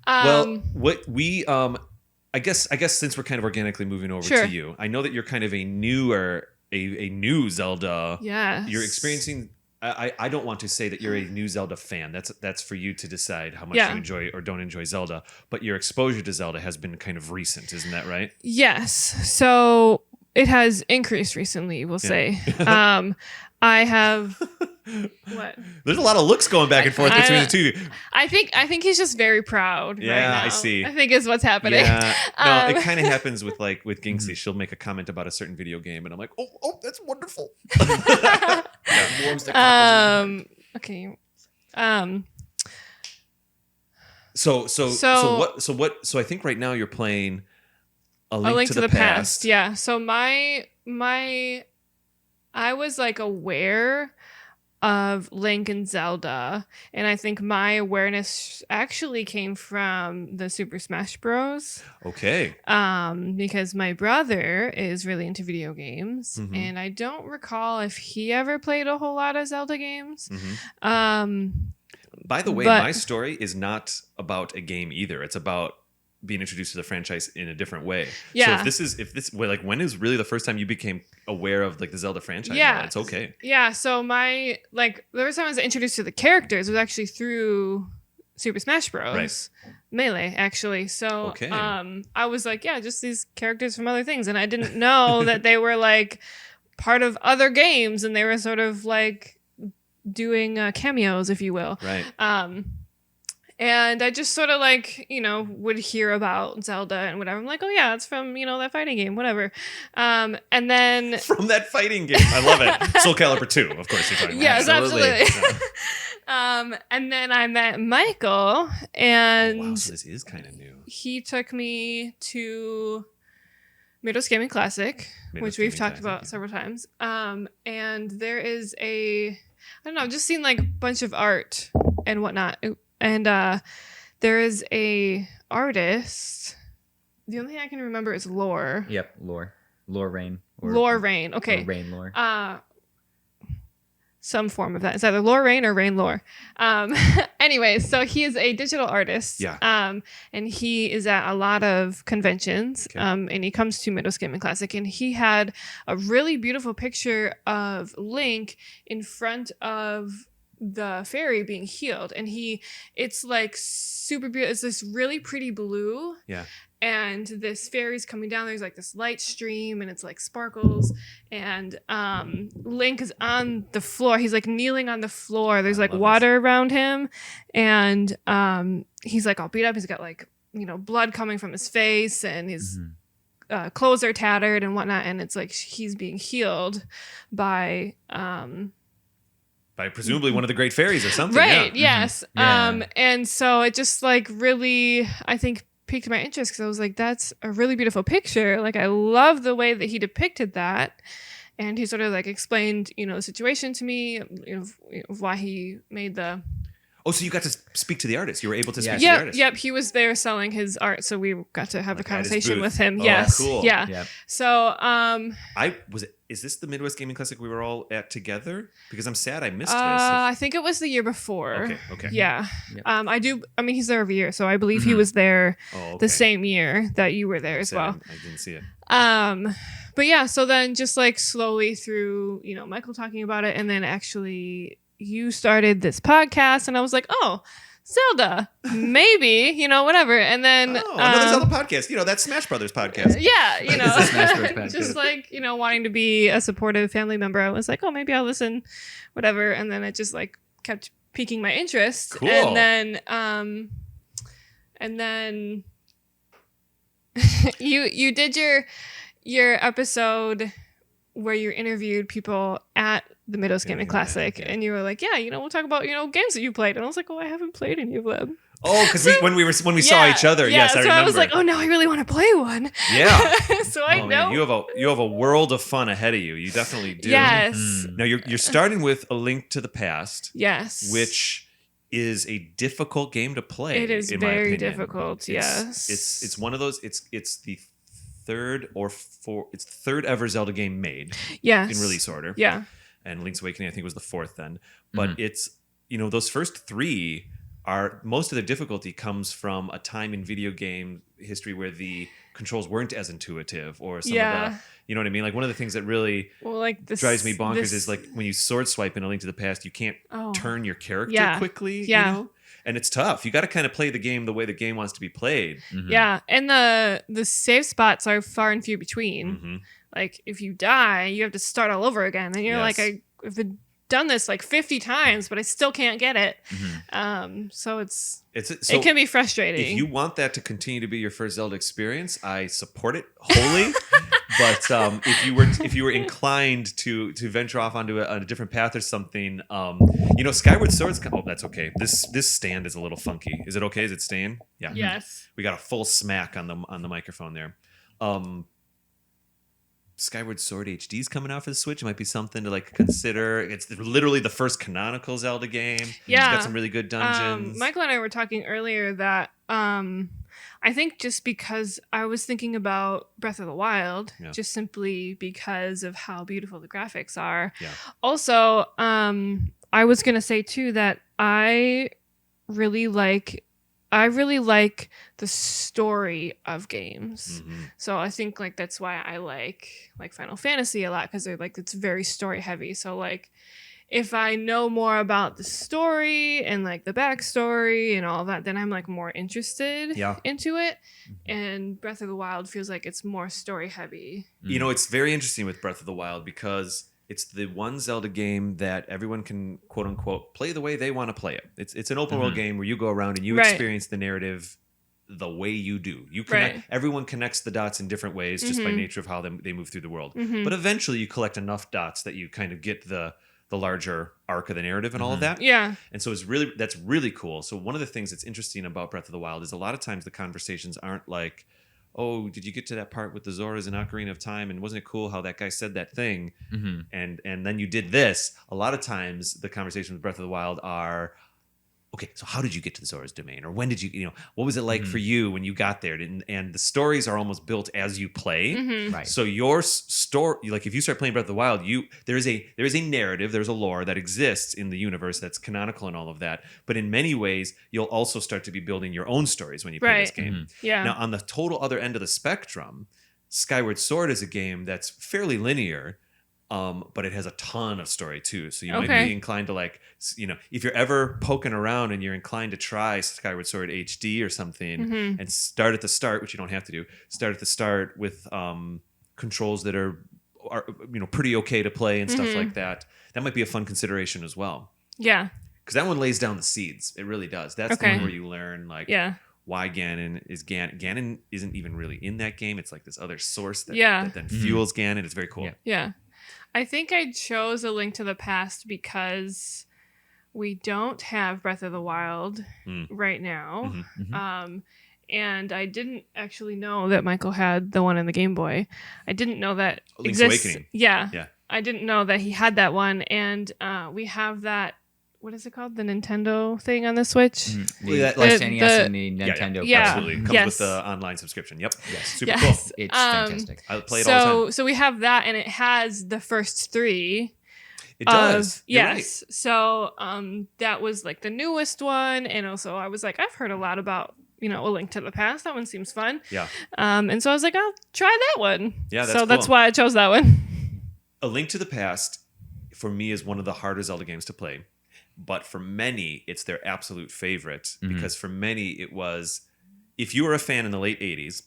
Well, what we I guess since we're kind of organically moving over Sure. to you, I know that you're kind of a new Zelda. Yes. You're experiencing. I don't want to say that you're a new Zelda fan. That's for you to decide how much Yeah. you enjoy or don't enjoy Zelda. But your exposure to Zelda has been kind of recent, isn't that right? Yes. So it has increased recently, we'll say. I have what? There's a lot of looks going back and forth between the two. I think he's just very proud. Yeah, right now. I see. I think is what's happening. Yeah, no, it kind of happens with Ginxley. She'll make a comment about a certain video game, and I'm like, oh, that's wonderful. Warms the cockles. Okay. So I think right now you're playing A Link to the Past. Yeah. So I was like aware of Link and Zelda, and I think my awareness actually came from the Super Smash Bros. Okay. Because my brother is really into video games, Mhm. and I don't recall if he ever played a whole lot of Zelda games. Mhm. By the way, but- my story is not about a game either. It's about being introduced to the franchise in a different way. Yeah. So when is really the first time you became aware of like the Zelda franchise? Yeah. Well, it's okay. Yeah, so the first time I was introduced to the characters was actually through Super Smash Bros. Right. Melee, actually. So Okay. I was like, yeah, just these characters from other things. And I didn't know that they were like part of other games, and they were sort of like doing cameos, if you will. Right. And I just sort of like, would hear about Zelda and whatever. I'm like, oh yeah, it's from, that fighting game, whatever. And then From that fighting game. I love it. Soul Calibur 2, of course you're talking about. yes, Absolutely. absolutely. And then I met Michael, and Oh, wow, so this is kind of new. he took me to Midwest Gaming Classic, Midwest which we've Gaming talked Classic, about yeah. several times. And there is I don't know, I've just seen like a bunch of art and whatnot. And there is a artist. The only thing I can remember is Lore. Yep, Lore Rain. Lore Rain. Okay. Or Rain Lore. Some form of that. It's either Lore Rain or Rain Lore. Anyways, so he is a digital artist. Yeah. And he is at a lot of conventions. Okay. And he comes to Midwest Gaming Classic, and he had a really beautiful picture of Link in front of the fairy being healed, and it's like super beautiful. It's this really pretty blue, Yeah. and this fairy's coming down. There's like this light stream, and it's like sparkles, and Link is on the floor. He's like kneeling on the floor. There's like love water around him, and he's like all beat up. He's got like blood coming from his face, and his clothes are tattered and whatnot, and it's like he's being healed by presumably one of the great fairies or something. right. Yeah. Yes. Yeah. And so it just like really, I think, piqued my interest, because I was like, that's a really beautiful picture. Like, I love the way that he depicted that. And he sort of like explained, the situation to me, why he made the. Oh, so you got to speak to the artist. You were able to speak to the Yep. artist. Yep. He was there selling his art. So we got to have Like a at his conversation booth. with him. Oh, Yes. cool. Yeah. Yep. So, Is this the Midwest Gaming Classic we were all at together? Because I'm sad I missed I think it was the year before. this. Okay. Yeah. Yep. I mean, he's there every year. So I believe he was there Oh, okay. the same year that you were there as Sad well. I didn't see it. But yeah, so then just like slowly through, Michael talking about it, and then actually you started this podcast, and I was like, oh, Zelda, maybe, whatever. And then another Zelda podcast, that Smash Brothers podcast. Yeah, Smash Bros. Podcast. just like, wanting to be a supportive family member. I was like, oh, maybe I'll listen, whatever. And then it just like kept piquing my interest. Cool. And then you did your episode where you interviewed people at the Midwest Gaming Classic, and you were like, yeah, we'll talk about, games that you played. And I was like, oh, I haven't played any of them. Oh, because when we saw each other, yes, I remember. So I was like, oh, now I really want to play one. Yeah. So I know. Man, you have a world of fun ahead of you. You definitely do. Yes. Now you're starting with A Link to the Past. Yes. Which is a difficult game to play. It is in my very opinion. difficult. Yes. It's one of those. It's the third ever Zelda game made. Yes. In release order. Yeah. And Link's Awakening, I think, was the fourth then. But it's, those first three are, most of the difficulty comes from a time in video game history where the controls weren't as intuitive, or some of the, you know what I mean? Like, one of the things that really drives me bonkers is like when you sword swipe in A Link to the Past, you can't turn your character quickly, And it's tough. You got to kind of play the game the way the game wants to be played. Mm-hmm. Yeah, and the save spots are far and few between. Mm-hmm. Like, if you die, you have to start all over again. And you're like, I've done this like 50 times, but I still can't get it. Mm-hmm. So it can be frustrating. If you want that to continue to be your first Zelda experience, I support it wholly. But if you were inclined to venture off onto a different path or something, Skyward Sword's. Oh, that's okay. This stand is a little funky. Is it okay? Is it staying? Yeah. Yes. We got a full smack on the microphone there. Skyward Sword HD is coming out for the Switch. It might be something to like consider. It's literally the first canonical Zelda game. Yeah. It's got some really good dungeons. Michael and I were talking earlier that I think just because I was thinking about Breath of the Wild, just simply because of how beautiful the graphics are. Yeah. Also, I was going to say too that I really like the story of games. Mm-hmm. So I think like that's why I like Final Fantasy a lot, because it's very story heavy. So like if I know more about the story and like the backstory and all that, then I'm like more interested into it. Mm-hmm. And Breath of the Wild feels like it's more story heavy. Mm-hmm. It's very interesting with Breath of the Wild because it's the one Zelda game that everyone can, quote unquote, play the way they want to play it. It's an open world game where you go around and you experience the narrative the way you do. Everyone connects the dots in different ways just by nature of how they move through the world. Mm-hmm. But eventually you collect enough dots that you kind of get the larger arc of the narrative and all of that. Yeah. And so that's really cool. So one of the things that's interesting about Breath of the Wild is a lot of times the conversations aren't like, oh, did you get to that part with the Zoras in Ocarina of Time? And wasn't it cool how that guy said that thing? Mm-hmm. And then you did this. A lot of times the conversations with Breath of the Wild are, okay, so how did you get to the Zora's domain? Or when did you what was it like for you when you got there? And the stories are almost built as you play. Mm-hmm. Right. So your story, like if you start playing Breath of the Wild, there is a narrative, there's a lore that exists in the universe that's canonical and all of that. But in many ways, you'll also start to be building your own stories when you play this game. Mm-hmm. Yeah. Now, on the total other end of the spectrum, Skyward Sword is a game that's fairly linear. But it has a ton of story too. So you might be inclined to if you're ever poking around and you're inclined to try Skyward Sword HD or something and start at the start, which you don't have to do, start at the start with controls that are pretty okay to play and stuff like that. That might be a fun consideration as well. Yeah. Because that one lays down the seeds. It really does. That's the one where you learn why Ganon is Ganon isn't even really in that game. It's like this other source that then fuels Ganon. It's very cool. Yeah. I think I chose A Link to the Past because we don't have Breath of the Wild right now. Mm-hmm. Mm-hmm. And I didn't actually know that Michael had the one in the Game Boy. I didn't know that Link's Awakening. Yeah. I didn't know that he had that one. And we have that, what is it called? The Nintendo thing on the Switch? Mm-hmm. The NES and the Nintendo. Yeah, absolutely. It comes with the online subscription. Yep. Yes. Super cool. It's fantastic. I play it all the time. So we have that, and it has the first three. It does. You're right. So that was like the newest one. And also I was like, I've heard a lot about, A Link to the Past. That one seems fun. Yeah. And so I was like, I'll try that one. Yeah, that's cool. That's why I chose that one. A Link to the Past, for me, is one of the harder Zelda games to play. but for many, it's their absolute favorite because for many, it was, if you were a fan in the late 80s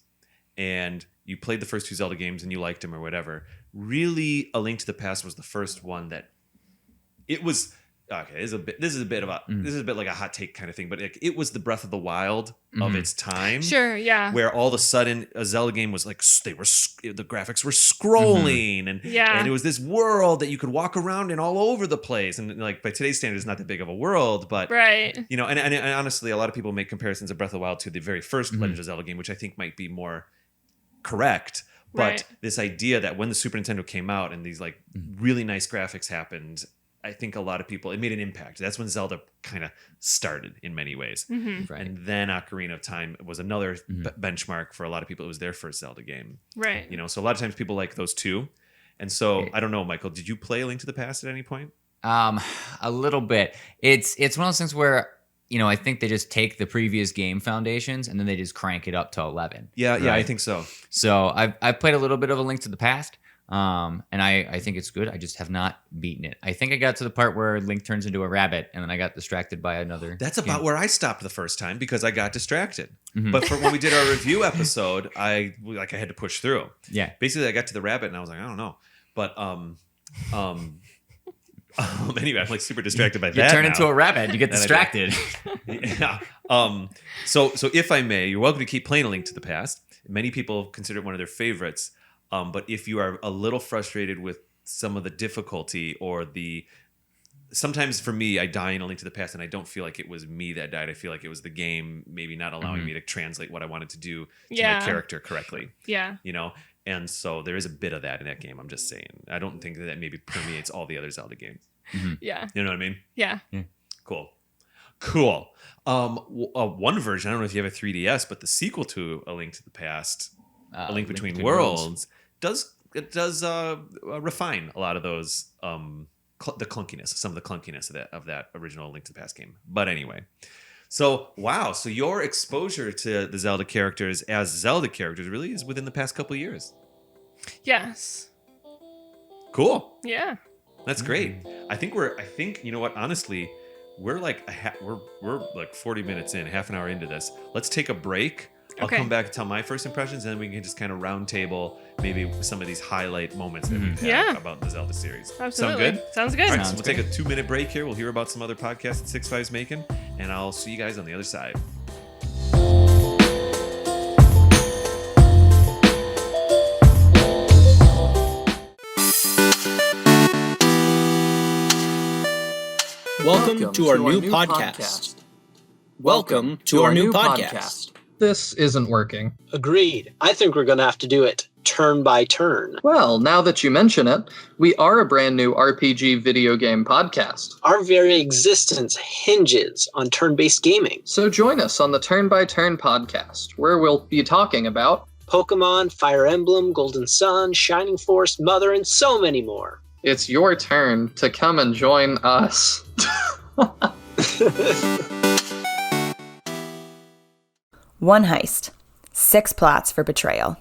and you played the first 2 Zelda games and you liked them or whatever, really A Link to the Past was the first one that it was, okay, this is a bit like a hot take kind of thing, but it was the Breath of the Wild of its time. Sure, yeah. Where all of a sudden a Zelda game was like the graphics were scrolling and it was this world that you could walk around in all over the place, and like by today's standards, not that big of a world, but you know, and honestly, a lot of people make comparisons of Breath of the Wild to the very first Legend of Zelda game, which I think might be more correct. But this idea that when the Super Nintendo came out and these like really nice graphics happened, I think a lot of people, it made an impact. That's when Zelda kind of started in many ways. Right. And then Ocarina of Time was another benchmark for a lot of people. It was their first Zelda game. Right. You know, so a lot of times people like those two. And so, I don't know, Michael, did you play A Link to the Past at any point? A little bit. It's one of those things where, you know, I think they just take the previous game foundations and then they just crank it up to 11. Yeah, right? Yeah, I think so. So I've played a little bit of A Link to the Past. And I think it's good. I just have not beaten it. I think I got to the part where Link turns into a rabbit, and then I got distracted by another. That's about where I stopped the first time because I got distracted. But for when we did our review episode, I had to push through. Yeah. Basically, I got to the rabbit, and I was like, I don't know. But anyway, I'm like super distracted by that. You turn into a rabbit, you get distracted. Yeah. So if I may, you're welcome to keep playing A Link to the Past. Many people consider it one of their favorites. But if you are a little frustrated with some of the difficulty or sometimes for me, I die in A Link to the Past and I don't feel like it was me that died. I feel like it was the game maybe not allowing me to translate what I wanted to do to my character correctly. Yeah. You know? And so there is a bit of that in that game. I'm just saying. I don't think that maybe permeates all the other Zelda games. Yeah. You know what I mean? Yeah. Cool. One version, I don't know if you have a 3DS, but the sequel to A Link to the Past, A Link Between Worlds, does refine a lot of those the clunkiness, some of the clunkiness of that original Link to the Past game. But anyway, so wow, so your exposure to the Zelda characters as Zelda characters really is within the past couple of years. Yes. Cool. Yeah. That's great. I think you know what? Honestly, we're like we're like 40 minutes in, half an hour into this. Let's take a break. I'll come back and tell my first impressions, and then we can just kind of round table maybe some of these highlight moments that we've had about the Zelda series. Absolutely. Sound good? Sounds good. All right, so we'll take a 2-minute break here. We'll hear about some other podcasts that 6.5's making, and I'll see you guys on the other side. Welcome to our new podcast. Welcome to our new podcast. This isn't working. Agreed. I think we're going to have to do it turn by turn. Well, now that you mention it, we are a brand new RPG video game podcast. Our very existence hinges on turn-based gaming. So join us on the Turn by Turn podcast, where we'll be talking about Pokemon, Fire Emblem, Golden Sun, Shining Force, Mother, and so many more. It's your turn to come and join us. One heist, 6 plots for betrayal.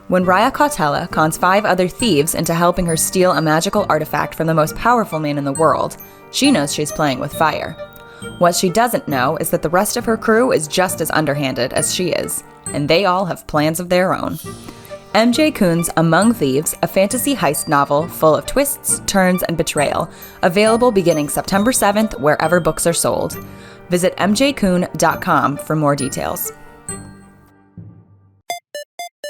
When Raya Cautela cons 5 other thieves into helping her steal a magical artifact from the most powerful man in the world, she knows she's playing with fire. What she doesn't know is that the rest of her crew is just as underhanded as she is, and they all have plans of their own. M.J. Kuhn's Among Thieves, a fantasy heist novel full of twists, turns, and betrayal, available beginning September 7th wherever books are sold. Visit mjkuhn.com for more details.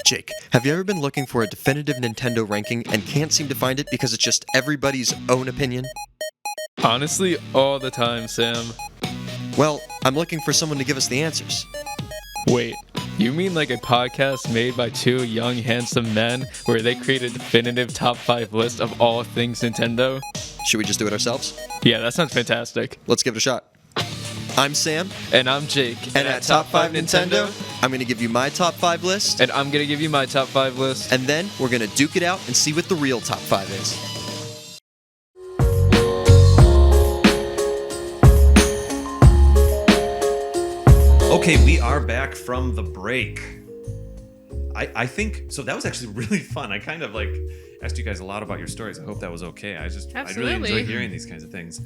Jake, have you ever been looking for a definitive Nintendo ranking and can't seem to find it because it's just everybody's own opinion? Honestly, all the time, Sam. Well, I'm looking for someone to give us the answers. Wait, you mean like a podcast made by 2 young, handsome men where they create a definitive top 5 list of all things Nintendo? Should we just do it ourselves? Yeah, that sounds fantastic. Let's give it a shot. I'm Sam. And I'm Jake. And at Top 5 Nintendo, I'm going to give you my top 5 list. And I'm going to give you my top 5 list. And then we're going to duke it out and see what the real top 5 is. Okay, we are back from the break. I think, so that was actually really fun. I kind of like, asked you guys a lot about your stories. I hope that was okay. I really Absolutely. enjoy hearing these kinds of things.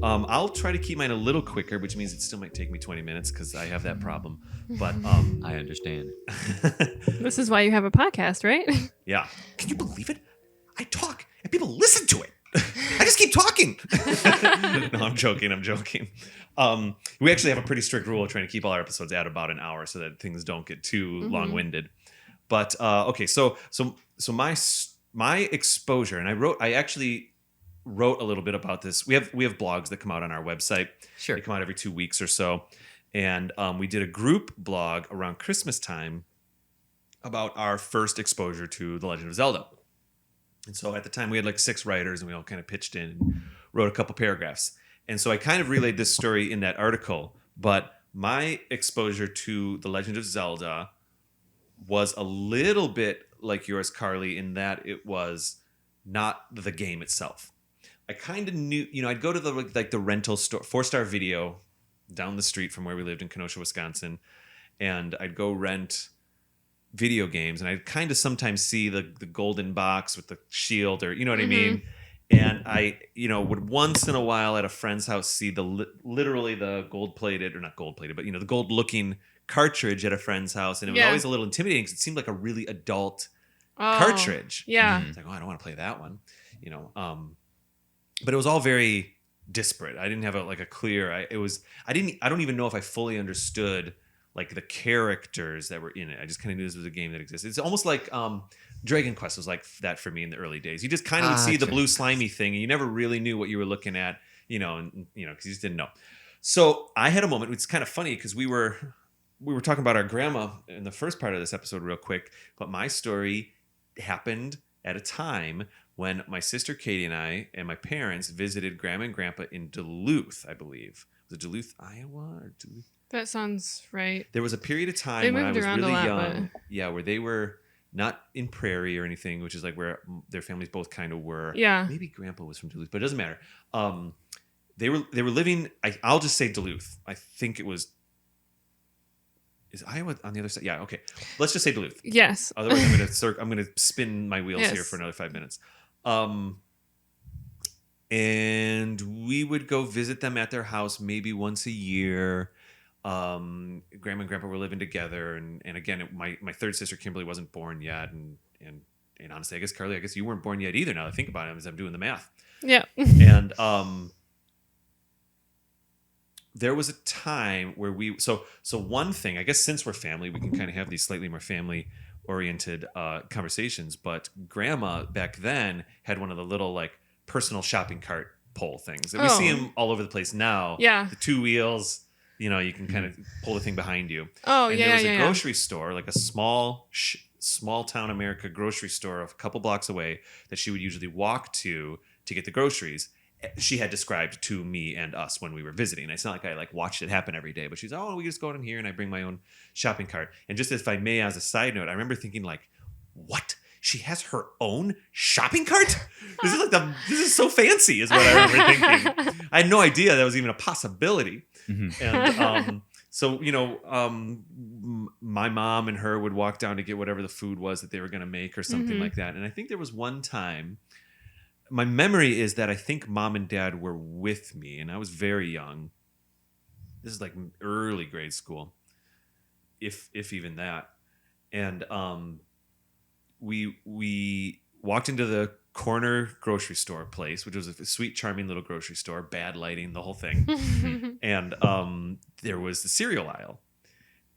I'll try to keep mine a little quicker, which means it still might take me 20 minutes because I have that problem. But I understand. This is why you have a podcast, right? yeah. Can you believe it? I talk and people listen to it. I just keep talking. No, I'm joking. We actually have a pretty strict rule of trying to keep all our episodes at about an hour so that things don't get too long-winded. But okay, so my exposure, and I actually wrote a little bit about this. We have blogs that come out on our website. Sure. They come out every 2 weeks or so, and we did a group blog around Christmas time about our first exposure to The Legend of Zelda. And so at the time we had like 6 writers, and we all kind of pitched in and wrote a couple paragraphs. And so I kind of relayed this story in that article, but my exposure to The Legend of Zelda was a little bit like yours, Carly, in that it was not the game itself. I kind of knew, I'd go to the rental store, 4-Star Video down the street from where we lived in Kenosha, Wisconsin, and I'd go rent video games, and I'd kind of sometimes see the golden box with the shield, or you know what I mean. And I, would once in a while at a friend's house see literally the gold-plated, or not gold-plated, but the gold-looking cartridge at a friend's house, and it was always a little intimidating because it seemed like a really adult cartridge. Yeah. It's like, I don't want to play that one, But it was all very disparate. I didn't have a clear. I don't even know if I fully understood like the characters that were in it. I just kind of knew this was a game that existed. It's almost like Dragon Quest was like that for me in the early days. You just kind of would see the blue slimy thing, and you never really knew what you were looking at, because you just didn't know. So I had a moment. It's kind of funny because we were talking about our grandma in the first part of this episode real quick, but my story happened at a time when my sister Katie and I and my parents visited Grandma and Grandpa in Duluth, I believe. Was it Duluth, Iowa, or Duluth? That sounds right. There was a period of time They when I moved was around a really lot, young, where they were not in Prairie or anything, which is like where their families both kind of were. Yeah. Maybe Grandpa was from Duluth, but it doesn't matter. They were living. I'll just say Duluth. I think it was. Is Iowa on the other side? Yeah. Okay. Let's just say Duluth. Yes. Otherwise, I'm gonna spin my wheels here for another 5 minutes. And we would go visit them at their house maybe once a year. Grandma and Grandpa were living together, and again, my third sister Kimberly wasn't born yet, and honestly, I guess Carly, you weren't born yet either. Now that I think about it, as I'm doing the math. Yeah. And there was a time where so one thing, I guess, since we're family, we can kind of have these slightly more family oriented conversations. But Grandma back then had one of the little like personal shopping cart pole things that we see them all over the place now. Yeah. The 2 wheels. You can kind of pull the thing behind you. Oh, and yeah, there was yeah, a grocery store, like a small town America grocery store a couple blocks away that she would usually walk to get the groceries. She had described to me and us when we were visiting. It's not like I watched it happen every day, but she's, we just go in here and I bring my own shopping cart. And just if I may, as a side note, I remember thinking what? She has her own shopping cart? This is so fancy, is what I remember thinking. I had no idea that was even a possibility. And so my mom and her would walk down to get whatever the food was that they were going to make or something like that. And I think there was one time, my memory is that I think Mom and Dad were with me, and I was very young. This is like early grade school, if even that. And we walked into the corner grocery store place, which was a sweet, charming little grocery store, bad lighting, the whole thing. And there was the cereal aisle.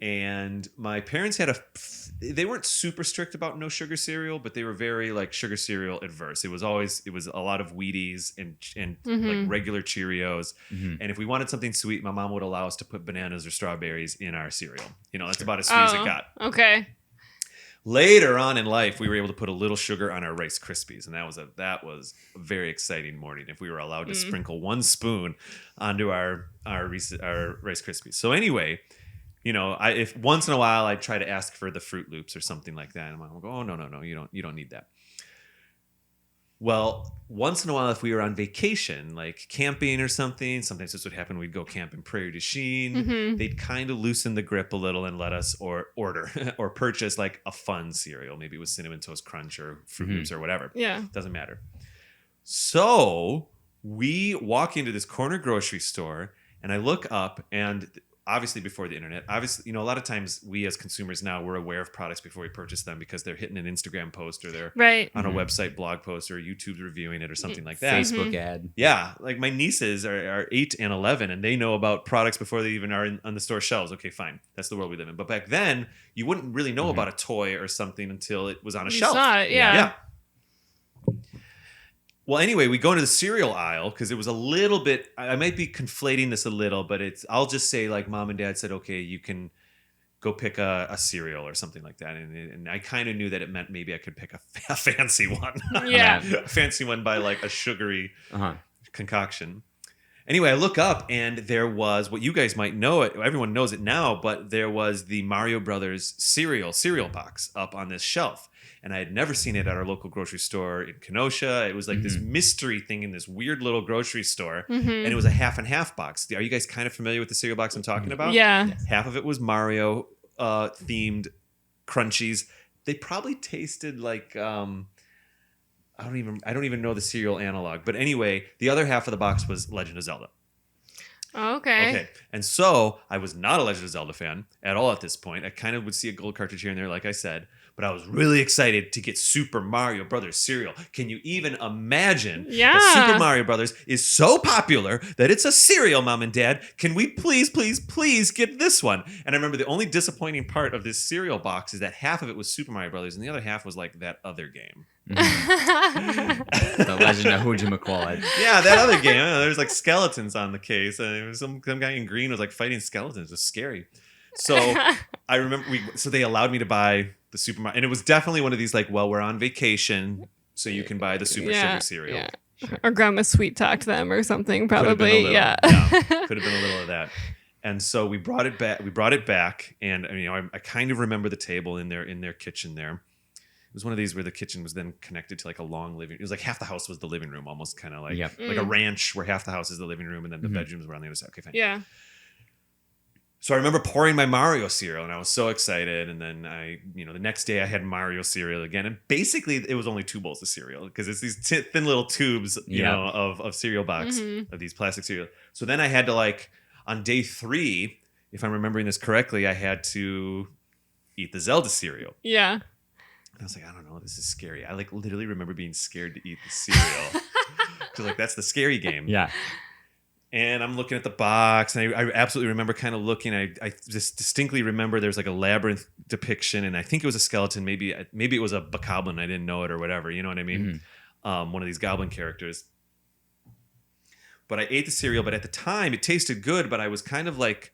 And my parents they weren't super strict about no sugar cereal, but they were very sugar cereal adverse. It was a lot of Wheaties and like regular Cheerios. And if we wanted something sweet, my mom would allow us to put bananas or strawberries in our cereal. That's about as sweet as it got. Okay. Later on in life, we were able to put a little sugar on our Rice Krispies, and that was a very exciting morning if we were allowed to sprinkle 1 spoon onto our Rice Krispies. So anyway, if once in a while I'd try to ask for the Fruit Loops or something like that, and Mom would go, "Oh no, you don't need that." Well, once in a while, if we were on vacation, like camping or something, sometimes this would happen. We'd go camp in Prairie du Chien. They'd kind of loosen the grip a little and let us order or purchase like a fun cereal. Maybe it was Cinnamon Toast Crunch or Fruit Loops or whatever. Yeah. Doesn't matter. So we walk into this corner grocery store and I look up, and obviously before the internet, obviously, a lot of times we as consumers now, we're aware of products before we purchase them because they're hitting an Instagram post or they're on a website blog post or YouTube's reviewing it or something like that. Facebook ad. Yeah. Like my nieces are 8 and 11 and they know about products before they even are on the store shelves. Okay, fine. That's the world we live in. But back then you wouldn't really know about a toy or something until it was on a shelf. Saw it, yeah. Well, anyway, we go into the cereal aisle because it was a little bit, I might be conflating this a little, but I'll just say like mom and dad said, okay, you can go pick a cereal or something like that. And I kind of knew that it meant maybe I could pick a fancy one. Yeah. A fancy one by like a sugary concoction. Anyway, I look up and there was what you guys might know it. Everyone knows it now, but there was the Mario Brothers cereal box up on this shelf. And I had never seen it at our local grocery store in Kenosha. It was like this mystery thing in this weird little grocery store. And it was a half and half box. Are you guys kind of familiar with the cereal box I'm talking about? Yeah. Yes. Half of it was Mario themed crunchies. They probably tasted like I don't even know the cereal analog. But anyway, the other half of the box was Legend of Zelda. Okay. And so I was not a Legend of Zelda fan at all at this point. I kind of would see a gold cartridge here and there, like I said. But I was really excited to get Super Mario Brothers cereal. Can you even imagine that Super Mario Brothers is so popular that it's a cereal, Mom and Dad? Can we please, please, please get this one? And I remember the only disappointing part of this cereal box is that half of it was Super Mario Brothers and the other half was like that other game. The Legend of Hujimaqua. Yeah, that other game. There's like skeletons on the case. And it was some guy in green was like fighting skeletons. It was scary. So I remember so they allowed me to buy the Super Mario, and it was definitely one of these like, well, we're on vacation, so you can buy the Super Sugar cereal. Yeah. Or grandma sweet talked them or something, probably. Could have been a little of that. And so we brought it back, and I kind of remember the table in their kitchen there. It was one of these where the kitchen was then connected to like a long living. It was like half the house was the living room, almost kind of like like a ranch where half the house is the living room, and then the bedrooms were on the other side. Okay, fine. Yeah. So I remember pouring my Mario cereal and I was so excited. And then the next day I had Mario cereal again. And basically it was only 2 bowls of cereal because it's these thin little tubes, of cereal box, of these plastic cereal. So then I had to on day 3, if I'm remembering this correctly, I had to eat the Zelda cereal. Yeah. And I was like, I don't know, this is scary. I literally remember being scared to eat the cereal. Because that's the scary game. Yeah. And I'm looking at the box, and I absolutely remember kind of looking. I just distinctly remember there's like a labyrinth depiction, and I think it was a skeleton. Maybe it was a bokoblin. I didn't know it or whatever. You know what I mean? One of these goblin characters. But I ate the cereal. But at the time, it tasted good. But I was kind of like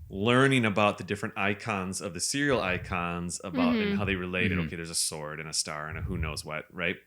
learning about the different icons of the cereal icons about and how they related. Okay, there's a sword and a star and a who knows what, right?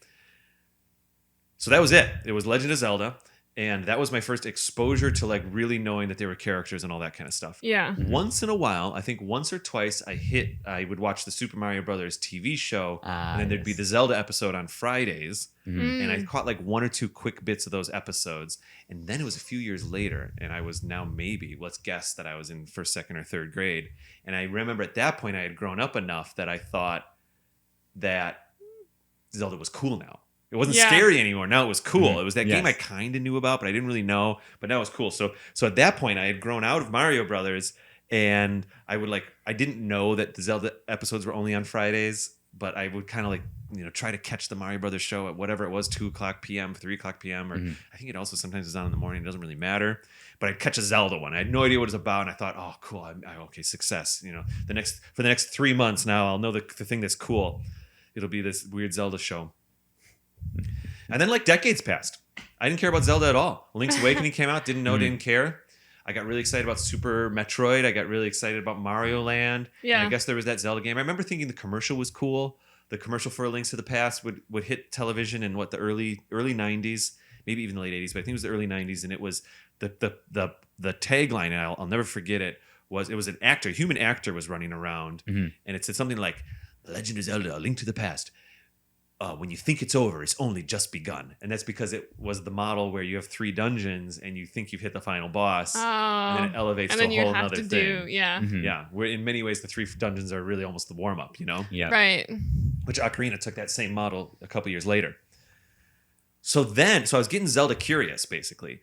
So that was it. It was Legend of Zelda. And that was my first exposure to really knowing that there were characters and all that kind of stuff. Yeah. Once in a while, I think once or twice, I would watch the Super Mario Brothers TV show, and then there'd be the Zelda episode on Fridays, and I caught 1 or 2 quick bits of those episodes. And then it was a few years later, and I was now let's guess that I was in 1st, 2nd, or 3rd grade. And I remember at that point I had grown up enough that I thought that Zelda was cool now. It wasn't scary anymore. Now it was cool. It was that game I kind of knew about, but I didn't really know. But now it was cool. So at that point, I had grown out of Mario Brothers, and I would I didn't know that the Zelda episodes were only on Fridays, but I would kind of try to catch the Mario Brothers show at whatever it was, 2:00 p.m., 3:00 p.m., or I think it also sometimes is on in the morning. It doesn't really matter. But I'd catch a Zelda one. I had no idea what it was about, and I thought, oh, cool. Okay, success. For the next 3 months now, I'll know the thing that's cool. It'll be this weird Zelda show. And then decades passed. I didn't care about Zelda at all. Link's Awakening came out, didn't care. I got really excited about Super Metroid. I got really excited about Mario Land. Yeah. And I guess there was that Zelda game. I remember thinking the commercial was cool. The commercial for A Link to the Past would hit television in the early 90s, maybe even the late 80s, but I think it was the early 90s, and it was the tagline, and I'll never forget it, was an actor, a human actor was running around, and it said something like, Legend of Zelda, A Link to the Past. when you think it's over, it's only just begun. And that's because it was the model where you have 3 dungeons and you think you've hit the final boss. And then it elevates to a whole nother thing. Yeah. Where in many ways, the 3 dungeons are really almost the warm up, you know? Yeah. Right. Which Ocarina took that same model a couple years later. So I was getting Zelda curious, basically.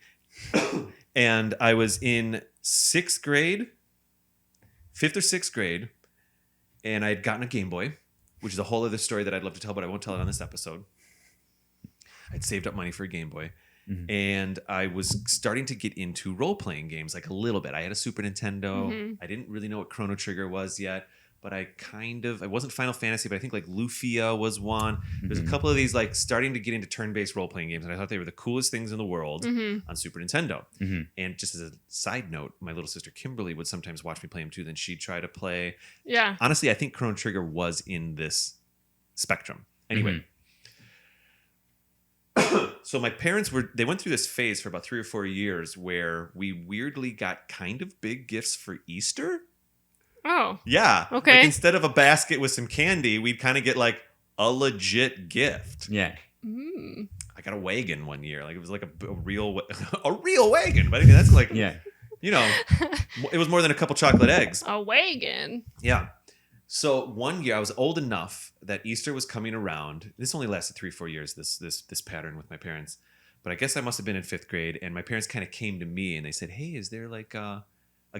And I was in 6th grade, 5th or 6th grade, and I had gotten a Game Boy, which is a whole other story that I'd love to tell, but I won't tell it on this episode. I'd saved up money for a Game Boy. And I was starting to get into role-playing games, like a little bit. I had a Super Nintendo. I didn't really know what Chrono Trigger was yet, but I wasn't Final Fantasy, but I think like Lufia was one. There's a couple of these like starting to get into turn-based role-playing games, and I thought they were the coolest things in the world on Super Nintendo. And just as a side note, my little sister Kimberly would sometimes watch me play them too. Then she'd try to play. Yeah. Honestly, I think Chrono Trigger was in this spectrum. Anyway. So my parents they went through this phase for about 3 or 4 years where we weirdly got kind of big gifts for Easter. Oh. Yeah. Okay. Like instead of a basket with some candy, we'd kind of get like a legit gift. Yeah. I got a wagon one year. Like it was like a real wagon. But I mean, that's like, you know, it was more than a couple chocolate eggs. A wagon. Yeah. So one year I was old enough that Easter was coming around. This only lasted 3-4 years, this pattern with my parents. But I guess I must have been in 5th grade, and my parents kind of came to me and they said, hey, is there like a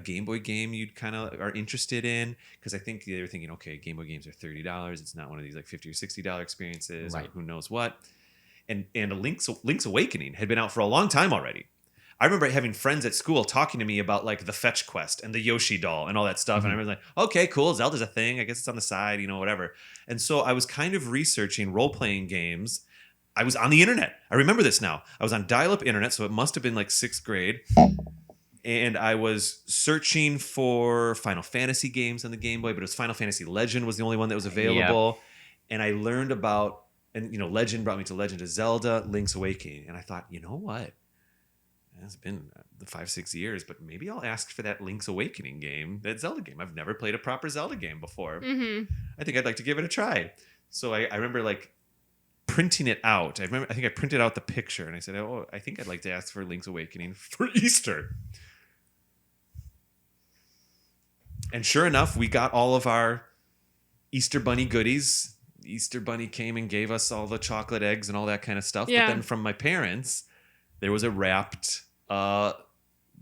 Game Boy game you'd kind of are interested in? Because I think they were thinking, okay, Game Boy games are $30. It's not one of these like $50 or $60 experiences, or who knows what. And a Link's Awakening had been out for a long time already. I remember having friends at school talking to me about like the Fetch Quest and the Yoshi doll and all that stuff. And I was like, okay, cool. Zelda's a thing. I guess it's on the side, you know, whatever. And so I was kind of researching role-playing games. I was on the internet. I remember this now. I was on dial-up internet, so it must have been like 6th grade. And I was searching for Final Fantasy games on the Game Boy, but it was Final Fantasy Legend was the only one that was available. And I learned about, and you know, Legend brought me to Legend of Zelda, Link's Awakening. And I thought, you know what? It's been 5-6 years, but maybe I'll ask for that Link's Awakening game, that Zelda game. I've never played a proper Zelda game before. I think I'd like to give it a try. So I remember like printing it out. I think I printed out the picture and I said, oh, I think I'd like to ask for Link's Awakening for Easter. And sure enough, we got all of our Easter Bunny goodies. Easter Bunny came and gave us all the chocolate eggs and all that kind of stuff. Yeah. But then from my parents, there was a wrapped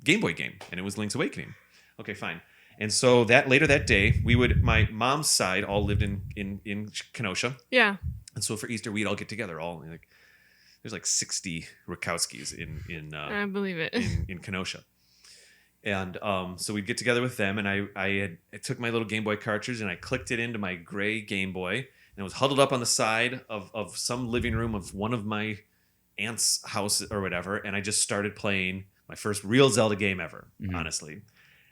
Game Boy game, and it was Link's Awakening. Okay, fine. And so later that day, my mom's side all lived in Kenosha. Yeah. And so for Easter, we'd all get together. There's like 60 Rakowskis in I believe it. in Kenosha. And so we'd get together with them, and I took my little Game Boy cartridge and I clicked it into my gray Game Boy, and it was huddled up on the side of some living room of one of my aunt's house or whatever, and I just started playing my first real Zelda game ever, honestly.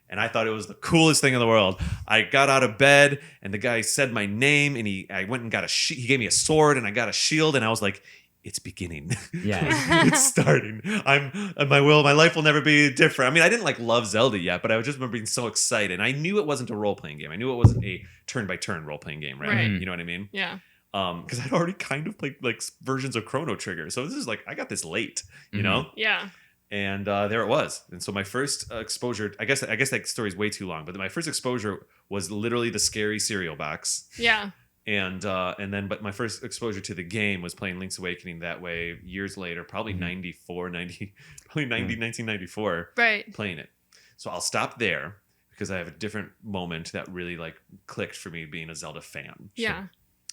And I thought it was the coolest thing in the world. I got out of bed, and the guy said my name, and I went and got he gave me a sword, and I got a shield, and I was like, it's beginning. Yeah. It's starting. My life will never be different. I mean, I didn't like love Zelda yet, but I just remember being so excited. And I knew it wasn't a role-playing game. I knew it wasn't a turn-by-turn role-playing game, right? You know what I mean? Yeah. Because I'd already kind of played like versions of Chrono Trigger. So this is like, I got this late, you know? Yeah. And there it was. And so my first exposure, I guess that story's way too long, but my first exposure was literally the scary cereal box. Yeah. But my first exposure to the game was playing Link's Awakening that way years later, probably 1994, right, playing it. So I'll stop there because I have a different moment that really like clicked for me being a Zelda fan. Yeah.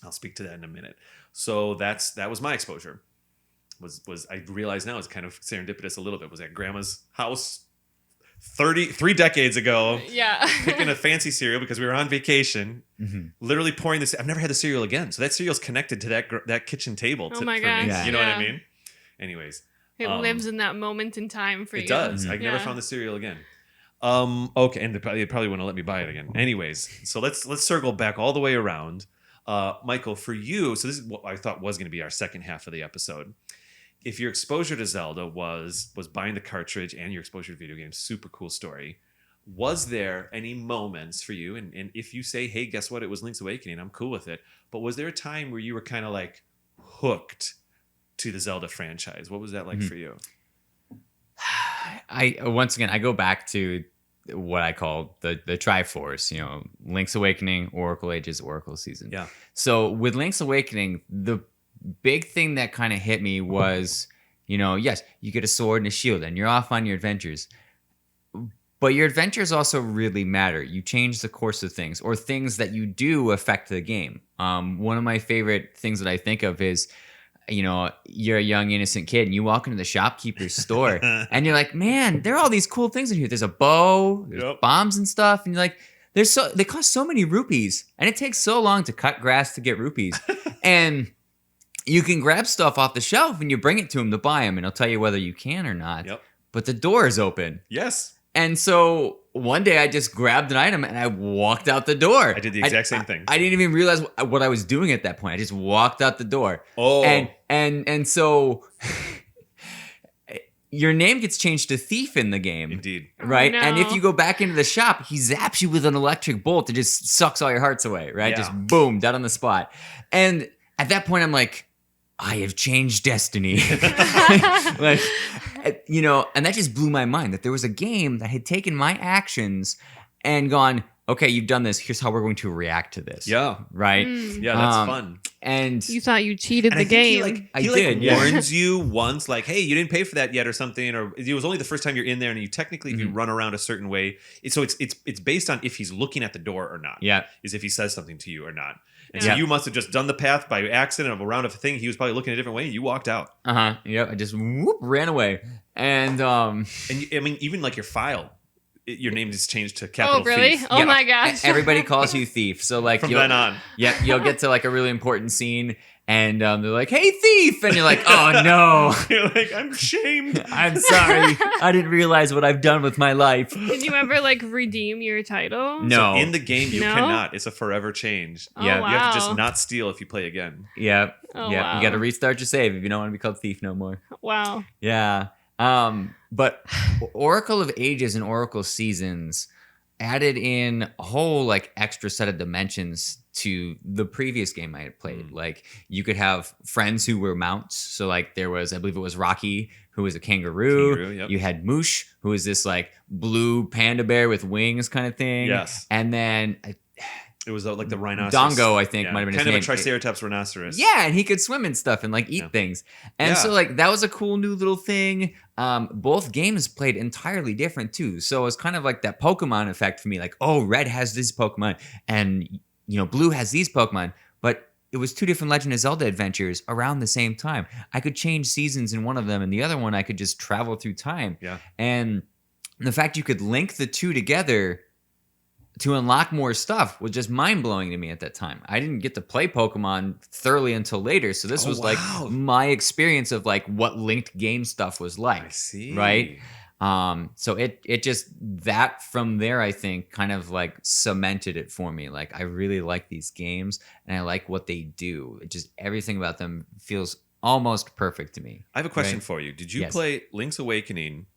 So I'll speak to that in a minute. So that was my exposure. Was I realize now it's kind of serendipitous a little bit. Was at grandma's house 3 decades ago, picking a fancy cereal because we were on vacation, literally pouring this. I've never had the cereal again. So that cereal's connected to that kitchen table. Oh my gosh. You know what I mean? Anyways. It lives in that moment in time for you. It does. I've never found the cereal again. Okay. And they probably wouldn't let me buy it again. Anyways. So let's circle back all the way around. Michael, for you, so this is what I thought was going to be our second half of the episode. If your exposure to Zelda was buying the cartridge and your exposure to video games, super cool story. Was there any moments for you, and if you say, hey, guess what, it was Link's Awakening, I'm cool with it, but was there a time where you were kind of like, hooked to the Zelda franchise? What was that like for you? I go back to what I call the Triforce, Link's Awakening, Oracle Ages, Oracle Season. Yeah. So with Link's Awakening, the big thing that kind of hit me was, yes, you get a sword and a shield and you're off on your adventures. But your adventures also really matter. You change the course of things, or things that you do affect the game. One of my favorite things that I think of is, you're a young innocent kid and you walk into the shopkeeper's store and you're like, man, there are all these cool things in here. There's a bow, there's bombs and stuff, and you're like, they cost so many rupees, and it takes so long to cut grass to get rupees, and you can grab stuff off the shelf and you bring it to him to buy them, and he'll tell you whether you can or not. Yep. But the door is open. Yes. And so one day I just grabbed an item and I walked out the door. I did the exact same thing. I didn't even realize what I was doing at that point. I just walked out the door. Oh. And so your name gets changed to Thief in the game. Indeed. Right? Oh, no. And if you go back into the shop, he zaps you with an electric bolt that just sucks all your hearts away, right? Yeah. Just boom, dead on the spot. And at that point I'm like, I have changed destiny. Like, and that just blew my mind that there was a game that had taken my actions and gone, okay, you've done this. Here's how we're going to react to this. Yeah. Right? Yeah, that's fun. And You thought you cheated And the I think game. I did, yeah. warns you once, like, hey, you didn't pay for that yet or something, or it was only the first time you're in there, and you technically, if you run around a certain way, it's based on if he's looking at the door or not. Yeah. Is if he says something to you or not. And Yeah. so you must have just done the path by accident around a thing. He was probably looking a different way, and you walked out. Yep. I just ran away. And Even like your file, your name is changed to capital Oh, really? Thief. Oh, my gosh. everybody calls you Thief. So like From then on. Yeah, you'll get to like a really important scene and they're like, hey, Thief. And you're like, oh no. You're like, I'm shamed. I'm sorry. I didn't realize what I've done with my life. Did you ever redeem your title? No. In the game, you No? cannot. It's a forever change. Oh, Yeah. You have to wow. just not steal if you play again. Yeah. Oh, yeah. wow. You got to restart your save if you don't want to be called Thief no more. Wow. Yeah. But Oracle of Ages and Oracle Seasons added in a whole extra set of dimensions to the previous game I had played. Like you could have friends who were mounts. So there was, I believe it was Rocky, who was a kangaroo. Yep. You had Moosh, who was this blue panda bear with wings kind of thing. Yes. And then It was like the rhinoceros. Dongo, I think, might have been his kind name. of a triceratops rhinoceros. Yeah, and he could swim and stuff and eat things. And so that was a cool new little thing. Both games played entirely different too. So it was kind of like that Pokemon effect for me. Red has this Pokemon and Blue has these Pokemon. But it was two different Legend of Zelda adventures around the same time. I could change seasons in one of them, and the other one I could just travel through time. Yeah. And the fact you could link the two together to unlock more stuff was just mind-blowing to me at that time. I didn't get to play Pokemon thoroughly until later, so this was my experience of what linked game stuff was like. I see. Right? So it just, that from there, I think, kind of cemented it for me. I really like these games and I like what they do. It just, everything about them feels almost perfect to me. I have a question for you. Did you play Link's Awakening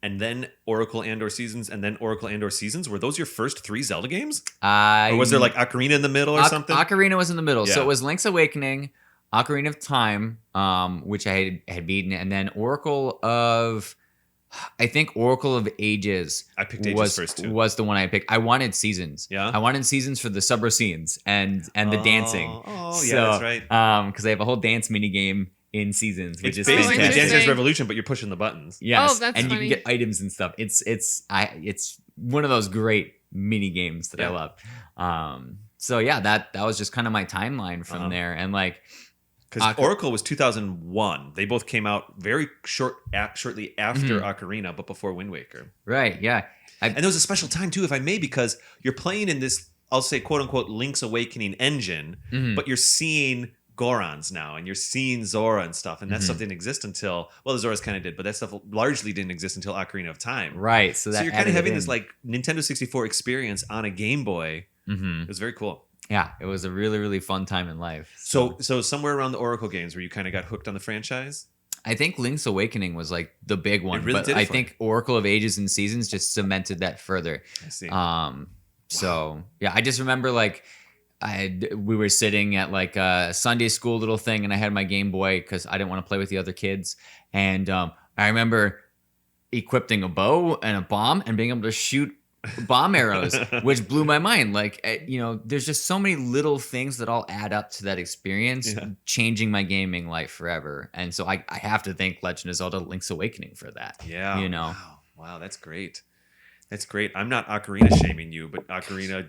and then Oracle and/or Seasons, and then Oracle and/or Seasons? Were those your first 3 Zelda games? Or was there Ocarina in the middle or something? Ocarina was in the middle. Yeah. So it was Link's Awakening, Ocarina of Time, which I had beaten, and then Oracle of Ages. I picked Ages first too. Was the one I picked. I wanted Seasons. Yeah? I wanted Seasons for the sub-scenes and the dancing. Oh, yeah, that's right. Because they have a whole dance mini game in Seasons, which It's is basically fantastic. Dance Dance Revolution, but you're pushing the buttons. Yes. Oh, that's and you funny. can get items and stuff. It's one of those great mini games that I love. So yeah, that was just kind of my timeline from there, and because Oracle was 2001. They both came out very shortly after Ocarina, but before Wind Waker. Right? Yeah. And there was a special time too, if I may, because you're playing in this, I'll say, quote unquote, Link's Awakening engine, but you're seeing Gorons now, and you're seeing Zora and stuff, and that stuff didn't exist until, well, the Zoras kind of did, but that stuff largely didn't exist until Ocarina of Time. Right. So you're kind of having this Nintendo 64 experience on a Game Boy. It was very cool. Yeah, it was a really, really fun time in life. So somewhere around the Oracle games where you kind of got hooked on the franchise? I think Link's Awakening was the big one, It really but did it I for think Oracle of Ages and Seasons just cemented that further. I see. So yeah, I just remember we were sitting at like a Sunday school little thing, and I had my Game Boy because I didn't want to play with the other kids. And I remember equipping a bow and a bomb and being able to shoot bomb arrows, which blew my mind. Like, there's just so many little things that all add up to that experience, changing my gaming life forever. And so I have to thank Legend of Zelda Link's Awakening for that. Yeah. Wow, that's great. That's great. I'm not Ocarina shaming you, but Ocarina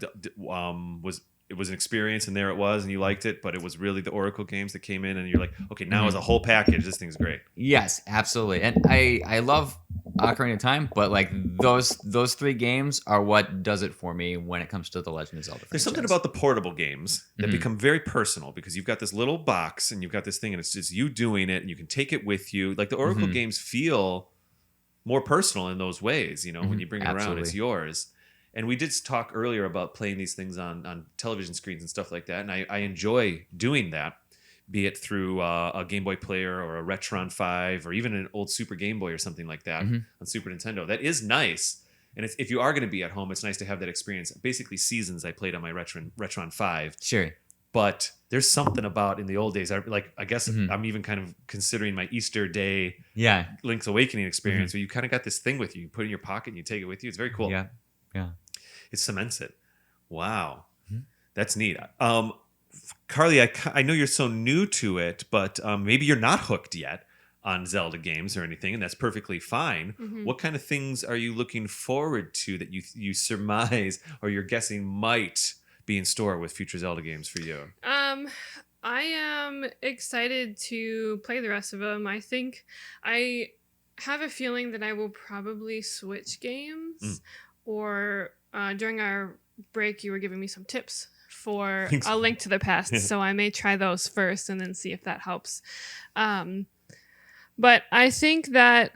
was an experience, and there it was, and you liked it, but it was really the Oracle games that came in, and you're like, okay, now as a whole package, this thing's great. Yes, absolutely. And I love Ocarina of Time, but like those 3 games are what does it for me when it comes to the Legend of Zelda franchise. There's something about the portable games that become very personal, because you've got this little box and you've got this thing, and it's just you doing it, and you can take it with you. Like the Oracle games feel more personal in those ways, when you bring it around, it's yours. And we did talk earlier about playing these things on television screens and stuff like that. And I enjoy doing that, be it through a Game Boy player or a Retron 5 or even an old Super Game Boy or something like that on Super Nintendo. That is nice. And if you are going to be at home, it's nice to have that experience. Basically, Seasons I played on my Retron 5. Sure. But there's something about in the old days. I guess I'm even kind of considering my Easter Day Link's Awakening experience, where you kind of got this thing with you. You put it in your pocket and you take it with you. It's very cool. Yeah. It cements it. Wow. That's neat. Carly, I know you're so new to it, but maybe you're not hooked yet on Zelda games or anything, and that's perfectly fine. What kind of things are you looking forward to that you surmise or you're guessing might be in store with future Zelda games for you? I am excited to play the rest of them. I think I have a feeling that I will probably switch games, or during our break, you were giving me some tips for A Link to the Past, so I may try those first and then see if that helps. But I think that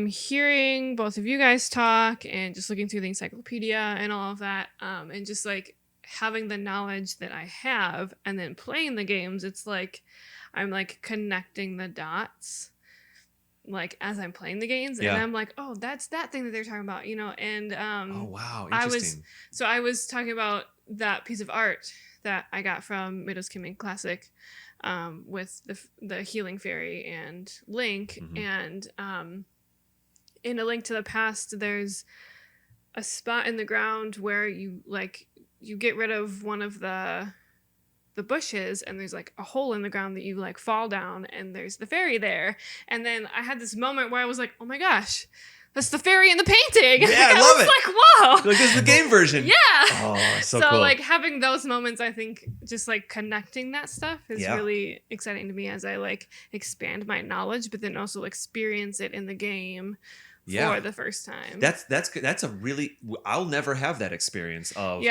hearing both of you guys talk and just looking through the encyclopedia and all of that, and just like having the knowledge that I have and then playing the games, it's like I'm like connecting the dots like as I'm playing the games, and I'm like, oh, that's that thing that they're talking about, and oh wow, interesting. I was talking about that piece of art that I got from Midow's Kimming Classic, with the healing fairy and Link, and in A Link to the Past, there's a spot in the ground where you get rid of one of the bushes, and there's like a hole in the ground that you like fall down, and there's the fairy there. And then I had this moment where I was like, oh my gosh, that's the fairy in the painting. Yeah, I love it. Like, whoa. Like, this is the game version. Yeah. Oh, so so cool. like having those moments, I think just like connecting that stuff is really exciting to me as I like expand my knowledge, but then also experience it in the game for the first time. That's a really, I'll never have that experience of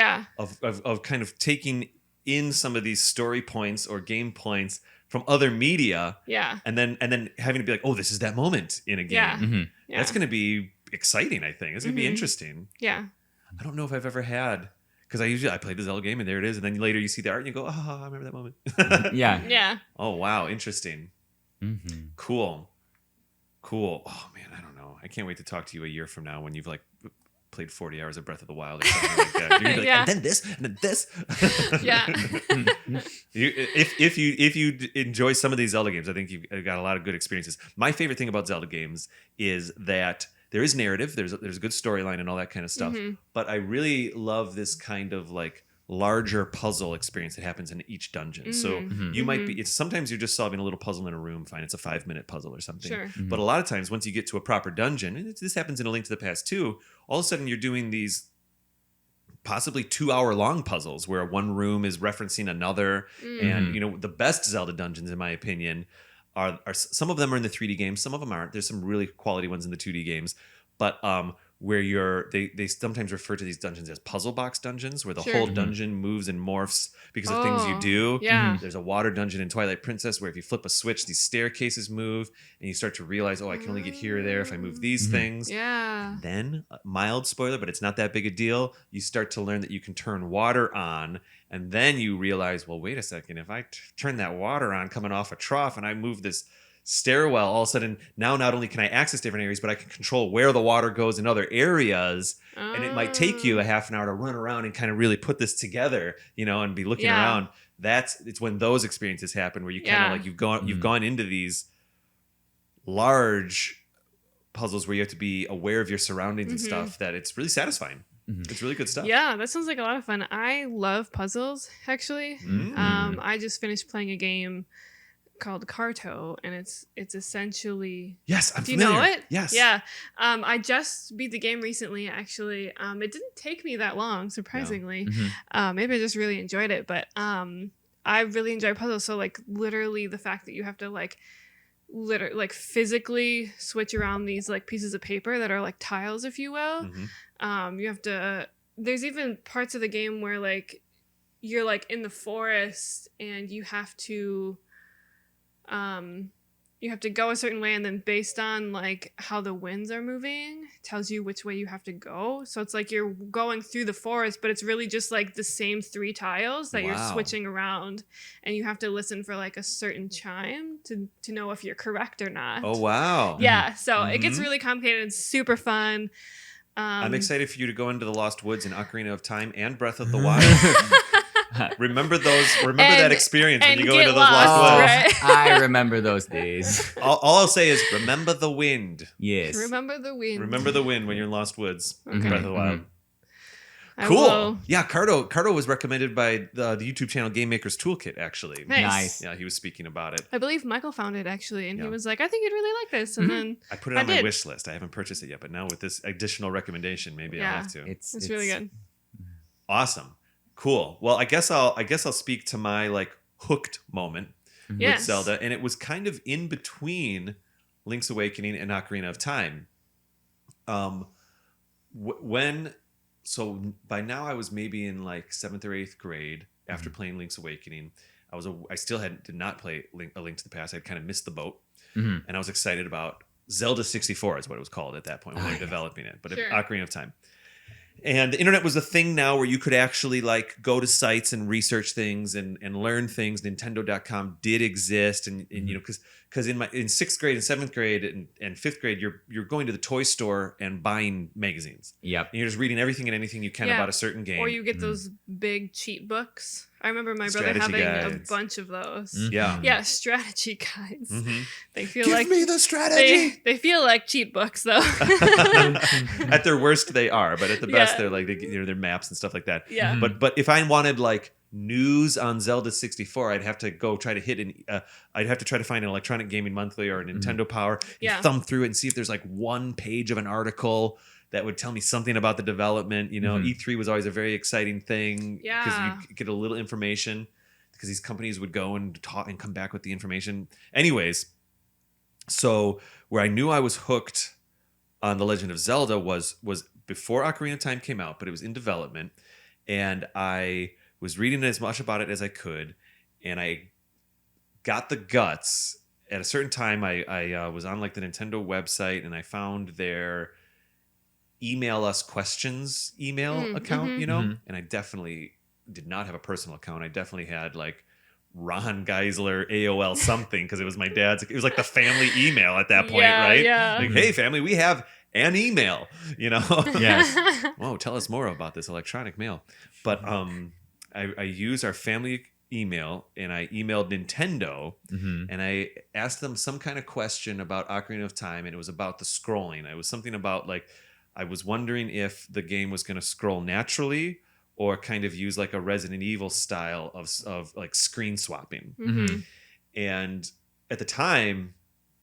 kind of taking in some of these story points or game points from other media, and then having to be like, oh, this is that moment in a game. That's going to be exciting. I think it's going to be interesting. I don't know if I've ever had, because I played the Zelda game and there it is, and then later you see the art and you go, oh, I remember that moment. Oh wow, interesting. Cool. Oh man, I don't know. I can't wait to talk to you a year from now when you've like played 40 hours of Breath of the Wild or something like that. You're gonna be like, and then this, and then this. If you enjoy some of these Zelda games, I think you've got a lot of good experiences. My favorite thing about Zelda games is that there is narrative, there's a good storyline and all that kind of stuff. But I really love this kind of like larger puzzle experience that happens in each dungeon. So you might be, sometimes you're just solving a little puzzle in a room, fine, it's a 5-minute puzzle or something. But a lot of times once you get to a proper dungeon, and this happens in A Link to the Past too, all of a sudden you're doing these possibly 2-hour-long puzzles where one room is referencing another. And the best Zelda dungeons, in my opinion, are some of them are in the 3D games, some of them aren't. There's some really quality ones in the 2D games, but where they sometimes refer to these dungeons as puzzle box dungeons, where the whole dungeon moves and morphs because of things you do. There's a water dungeon in Twilight Princess where if you flip a switch, these staircases move, and you start to realize, oh, I can only get here or there if I move these things. Then, mild spoiler, but it's not that big a deal, you start to learn that you can turn water on, and then you realize, well, wait a second, if I turn that water on coming off a trough and I move this stairwell, all of a sudden now not only can I access different areas, but I can control where the water goes in other areas. And it might take you a half an hour to run around and kind of really put this together, and be looking around. It's when those experiences happen where you kind of like you've gone into these large puzzles where you have to be aware of your surroundings and stuff, that it's really satisfying. It's really good stuff. Yeah, that sounds like a lot of fun. I love puzzles, actually. I just finished playing a game called Carto, and it's essentially... Yes, I'm familiar. Do you know it? Yes. Yeah. I just beat the game recently, actually. It didn't take me that long, surprisingly. No. Maybe I just really enjoyed it, but I really enjoy puzzles. So, like, literally the fact that you have to, like physically switch around these, like, pieces of paper that are, like, tiles, if you will. You have to... There's even parts of the game where, like, you're, like, in the forest, and you have to... go a certain way, and then based on like how the winds are moving tells you which way you have to go. So it's like you're going through the forest, but it's really just like the same 3 tiles that you're switching around, and you have to listen for like a certain chime to know if you're correct or not. Oh wow. Yeah, so it gets really complicated. It's super fun. I'm excited for you to go into the Lost Woods in Ocarina of Time and Breath of the Wild. Remember that experience when you go into those Lost Woods. Right? I remember those days. All I'll say is remember the wind. Yes. Remember the wind. Remember the wind when you're in Lost Woods. Okay. Breath of the Wild. I Cool. will. Yeah, Carto was recommended by the YouTube channel Game Maker's Toolkit, actually. Nice. Yeah, he was speaking about it. I believe Michael found it, actually, and he was like, I think you'd really like this. And then I put it on my wish list. I haven't purchased it yet, but now with this additional recommendation, maybe I'll have to. It's really good. Awesome. Cool. Well, I guess I'll speak to my like hooked moment with Zelda, and it was kind of in between Link's Awakening and Ocarina of Time. So by now I was maybe in like 7th or 8th grade after playing Link's Awakening. I still did not play A Link to the Past. I'd kind of missed the boat, and I was excited about Zelda 64 is what it was called at that point when we were developing it, but Ocarina of Time. And the internet was a thing now where you could actually like go to sites and research things and learn things. Nintendo.com did exist, and you know, because in 6th grade and 7th grade and 5th grade you're going to the toy store and buying magazines. Yep. And you're just reading everything and anything you can about a certain game. Or you get those big cheat books. I remember my brother having a bunch of those. Yeah, strategy guides. They feel Give me the strategy. They feel like cheat books though. At their worst they are, but at the best they're like they're maps and stuff like that. Yeah. But if I wanted like news on Zelda 64, I'd have to go try to I'd have to try to find an Electronic Gaming Monthly or a Nintendo Power and thumb through it and see if there's like one page of an article that would tell me something about the development. You know, E3 was always a very exciting thing because you get a little information because these companies would go and talk and come back with the information. Anyways, so where I knew I was hooked on The Legend of Zelda was before Ocarina of Time came out, but it was in development, and I was reading as much about it as I could, and I got the guts. At a certain time, I was on like the Nintendo website, and I found their email us questions account, you know, and I definitely did not have a personal account. I definitely had like Ron Geisler AOL something because it was my dad's. It was like the family email at that point, right? Yeah. Like, hey, family, we have an email, you know. Yes. Whoa, tell us more about this electronic mail. But I used our family email and I emailed Nintendo and I asked them some kind of question about Ocarina of Time, and it was about the scrolling. It was something about like I was wondering if the game was going to scroll naturally or kind of use like a Resident Evil style of like screen swapping. And at the time,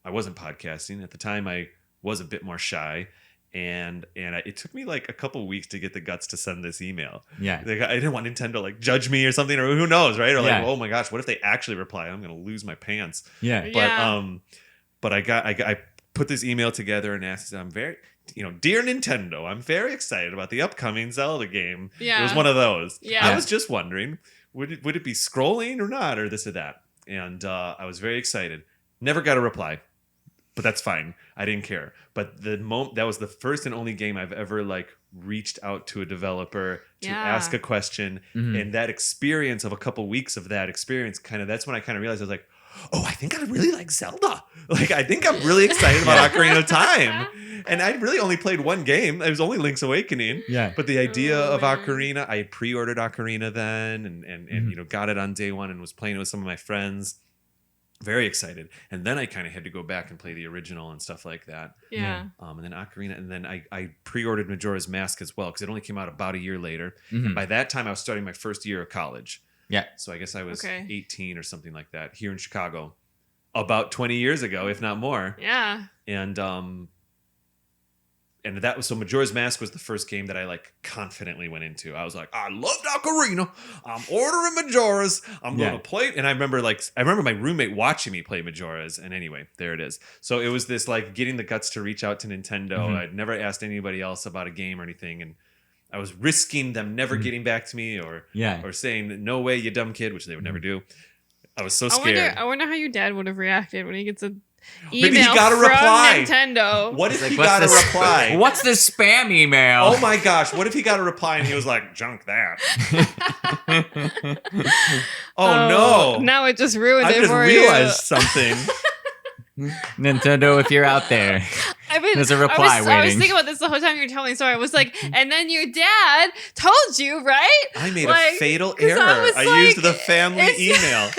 I wasn't podcasting. At the time, I was a bit more shy. And it took me like a couple weeks to get the guts to send this email. Yeah, like, I didn't want Nintendo to like judge me or something, or who knows, right? Or like, oh my gosh, what if they actually reply? I'm gonna lose my pants. But I put this email together and asked, I'm very, dear Nintendo, I'm very excited about the upcoming Zelda game. It was one of those. I was just wondering, would it be scrolling or not, or this or that? And I was very excited. Never got a reply. But that's fine. I didn't care. But that was the first and only game I've ever like reached out to a developer to ask a question. And that experience of a couple weeks of that experience that's when I kind of realized I was like, oh, I think I really like Zelda. Like, I think I'm really excited about Ocarina of Time. And I really only played one game. It was only Link's Awakening. Yeah. But the idea of man. Ocarina, I had pre-ordered Ocarina then and you know, got it on day one and was playing it with some of my friends. Very excited. And then I kind of had to go back and play the original and stuff like that. Yeah. And then Ocarina, and then I pre-ordered Majora's Mask as well because it only came out about a year later. Mhm. And by that time, I was starting my first year of college. Yeah. So I guess I was Okay. 18 or something like that here in Chicago, about 20 years ago, if not more. Yeah. And that was, so Majora's Mask was the first game that I like confidently went into. I was like, I loved Ocarina. I'm ordering Majora's. I'm going to play it. And I remember my roommate watching me play Majora's. And anyway, there it is. So it was this like getting the guts to reach out to Nintendo. Mhm. I'd never asked anybody else about a game or anything. And I was risking them never getting back to me or saying, no way, you dumb kid, which they would never do. I was so scared. I wonder how your dad would have reacted when he gets a Maybe email he got a from reply. Nintendo. What if Like, he what's got a this- reply? What's this spam email? Oh my gosh, what if he got a reply and he was like, junk that? Oh no. Now it just ruined I it just for realized something. Nintendo, if you're out there. I mean, There's a reply I was waiting. thinking about this the whole time you were telling the story. I was like, and then your dad told you, right? I made Like, a fatal 'cause error. I was I like, used the family it's- email.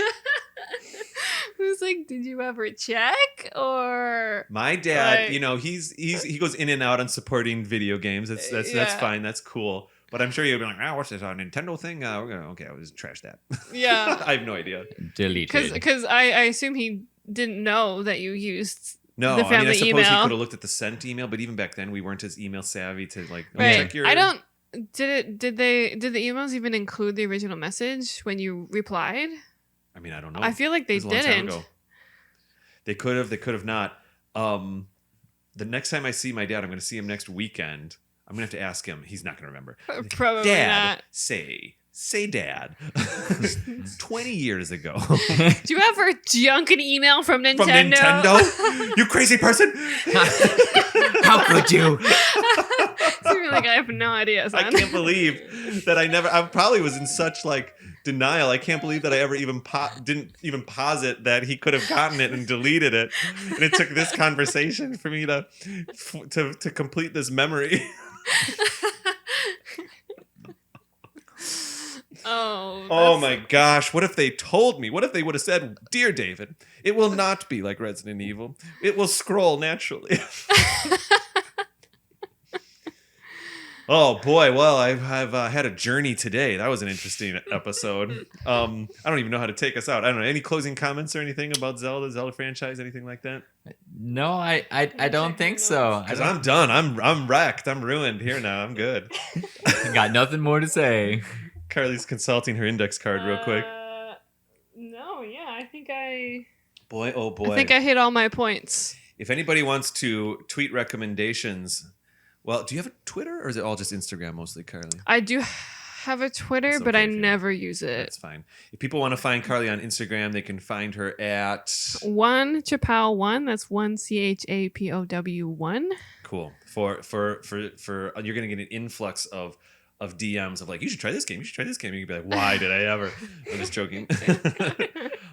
I was like, did you ever check or? My dad, Like- you know, he goes in and out on supporting video games. That's Yeah. fine. That's cool. But I'm sure you'll be like, what's this, a Nintendo thing? Okay, I'll just trash that. Yeah. I have no idea. Deleted. Because I assume he didn't know that you used No, the I mean, I family suppose he email. could have looked at the sent email, but even back then we weren't as email savvy to like Right. check your. I don't. Did the emails even include the original message when you replied? I mean, I don't know. I feel like they It was a long time didn't. ago. They could have. They could have not. The next time I see my dad, I'm going to see him next weekend. I'm going to have to ask him. He's not going to remember. Probably Dad, not. say Dad. 20 years ago. Do you ever junk an email from Nintendo? From Nintendo? You crazy person? How could you? So you're like, I have no idea, son. I can't believe that I probably was in such like denial. I can't believe that I ever even didn't even posit that he could have gotten it and deleted it. And it took this conversation for me to complete this memory. Oh my gosh. What if they told me? What if they would have said, "Dear David, it will not be like Resident Evil. It will scroll naturally." Oh boy, well, I've had a journey today. That was an interesting episode. I don't even know how to take us out. I don't know. Any closing comments or anything about Zelda franchise, anything like that? No, I don't think so. Because I'm done. I'm wrecked. I'm ruined here now. I'm good. Got nothing more to say. Carly's consulting her index card real quick. No, yeah, I think I Boy, oh boy. I think I hit all my points. If anybody wants to tweet recommendations, well, do you have a Twitter or is it all just Instagram mostly, Carly? I do have a Twitter, It's but okay I if you never use it. That's fine. If people want to find Carly on Instagram, they can find her at One Chapow 1. That's 1CHAPOW1. cool. For you're gonna get an influx of DMs of like, you should try this game. You should try this game. You can be like, why did I ever? I'm just joking.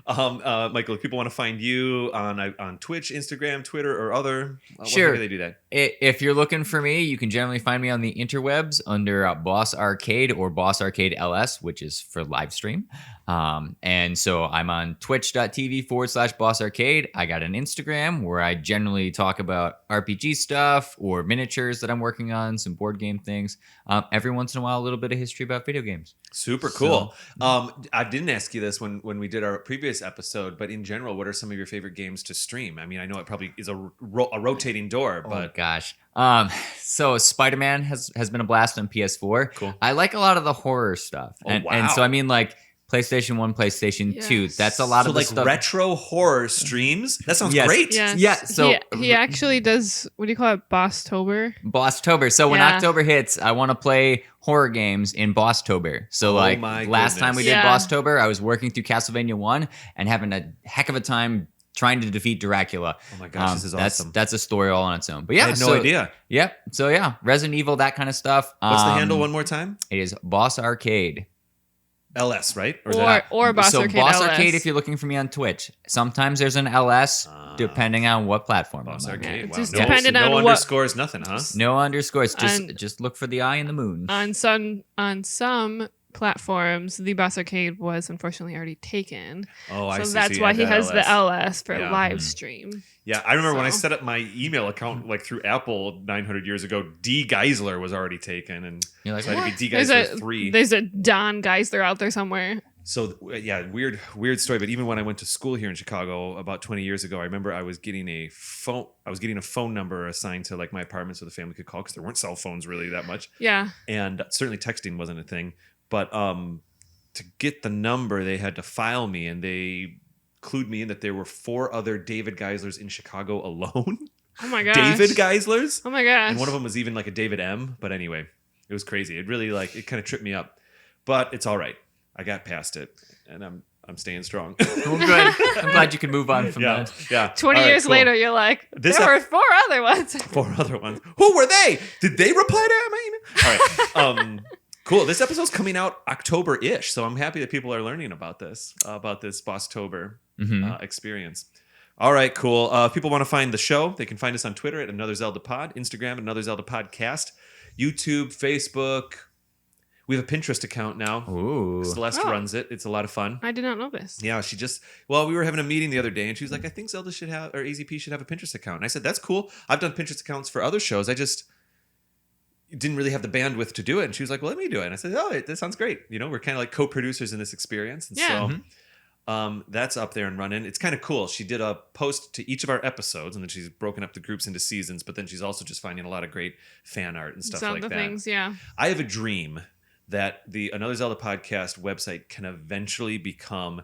Michael, if people want to find you on Twitch, Instagram, Twitter, or other, Sure. how do they do that? If you're looking for me, you can generally find me on the interwebs under Boss Arcade or Boss Arcade LS, which is for live stream. And so I'm on twitch.tv/Boss Arcade. I got an Instagram where I generally talk about RPG stuff or miniatures that I'm working on, some board game things. Every once in a while, a little bit of history about video games. Super cool. I didn't ask you this when we did our previous episode, but in general, what are some of your favorite games to stream? I mean, I know it probably is a rotating door, Oh but gosh. So Spider-Man has been a blast on PS4. Cool. I like a lot of the horror stuff. Oh, And wow. so I mean like PlayStation 1, PlayStation 2. Yes. That's a lot so of the like stuff. retro horror streams. That sounds Yes. great. Yes. Yeah, so- he actually does, what do you call it? Bosstober? Bosstober. So when Yeah. October hits, I want to play horror games in Bosstober. So Oh like my last time we did goodness. Bosstober, I was working through Castlevania 1 and having a heck of a time trying to defeat Dracula. Oh my gosh, this is awesome. That's a story all on its own. But yeah, I had no so- idea. Yep. So yeah, Resident Evil, that kind of stuff. What's the handle one more time? It is Boss Arcade. LS, right? Or Boss so Arcade Boss LS. Arcade, if you're looking for me on Twitch, sometimes there's an LS depending on what platform. Boss I'm on. Arcade. Wow. Just No, depending so on no what- underscores, nothing, huh? No underscores. Just look for the eye and the moon. On some platforms, the Boss Arcade was unfortunately already taken. Oh, I So see. that's you why had he that has the LS. LS for Yeah. live stream. Yeah, I remember when I So- set up my email account like through Apple 900 years ago, D Geisler was already taken, and You're like, so I had to be D There's Geisler 3. There's a Don Geisler out there somewhere. So yeah, weird story. But even when I went to school here in Chicago about 20 years ago, I remember I was getting a phone number assigned to like my apartment so the family could call because there weren't cell phones really that much, Yeah. and certainly texting wasn't a thing. But to get the number, they had to file me, and they clued me in that there were 4 other David Geislers in Chicago alone. Oh my gosh. David Geislers. Oh my gosh. And one of them was even like a David M. But anyway, it was crazy. It really it kind of tripped me up. But it's all right. I got past it, and I'm staying strong. well, good. I'm glad you could move on from yeah, that. yeah. 20 All right, years cool. later, you're like, This there were 4 other ones. 4 other ones. Who were they? Did they reply to my email? All right. Cool. This episode's coming out October-ish, so I'm happy that people are learning about this Bosstober experience. All right, cool. If people want to find the show, they can find us on Twitter at Another Zelda Pod, Instagram at Another Zelda Podcast, YouTube, Facebook. We have a Pinterest account now. Ooh. Celeste Oh. runs it. It's a lot of fun. I did not know this. Yeah, we were having a meeting the other day, and she was like, I think Zelda should have, or AZP should have a Pinterest account. And I said, that's cool. I've done Pinterest accounts for other shows. I just didn't really have the bandwidth to do it. And she was like, well, let me do it. And I said, oh, that sounds great. We're kind of like co-producers in this experience. And Yeah. so that's up there and running. It's kind of cool. She did a post to each of our episodes, and then she's broken up the groups into seasons, but then she's also just finding a lot of great fan art and stuff Some like of the that. things, yeah. I have a dream that the Another Zelda Podcast website can eventually become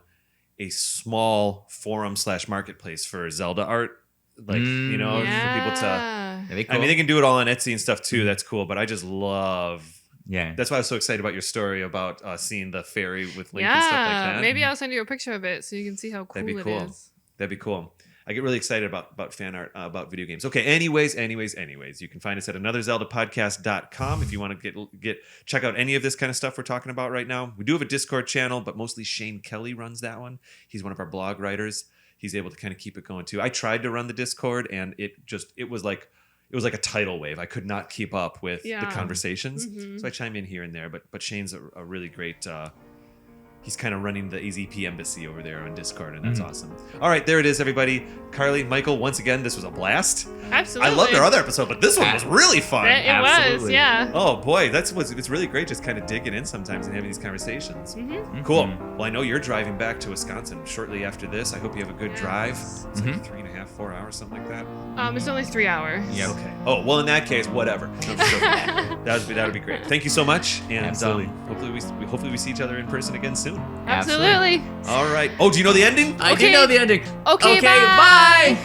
a small forum/marketplace for Zelda art. Like, for people to. Yeah. That'd be cool. I mean, they can do it all on Etsy and stuff too. That's cool. But I just love. Yeah. That's why I was so excited about your story about seeing the fairy with Link and stuff like Yeah. that. Maybe I'll send you a picture of it so you can see how cool That'd be it cool. is. That'd be cool. I get really excited about fan art, about video games. Okay, anyways, you can find us at anotherzeldapodcast.com if you want to check out any of this kind of stuff we're talking about right now. We do have a Discord channel, but mostly Shane Kelly runs that one. He's one of our blog writers. He's able to kind of keep it going too. I tried to run the Discord, and it was like a tidal wave. I could not keep up with the conversations. Mhm. So I chime in here and there, but Shane's a really great he's kind of running the AZP embassy over there on Discord, and that's awesome. All right, there it is, everybody. Carleen Michael, once again, this was a blast. Absolutely. I loved our other episode, but this one was really fun. It was, Absolutely. yeah. Oh boy, it's really great just kind of digging in sometimes and having these conversations. Mm-hmm. Cool. Well, I know you're driving back to Wisconsin shortly after this. I hope you have a good drive. It's like 3.5, 4 hours, something like that. It's only 3 hours. Yeah. Okay. Oh well, in that case, whatever. No, I'm joking. that would be great. Thank you so much, and Absolutely. hopefully we see each other in person again soon. Absolutely. All right. Oh, do you know the ending? I do Okay. know the ending. Okay, bye.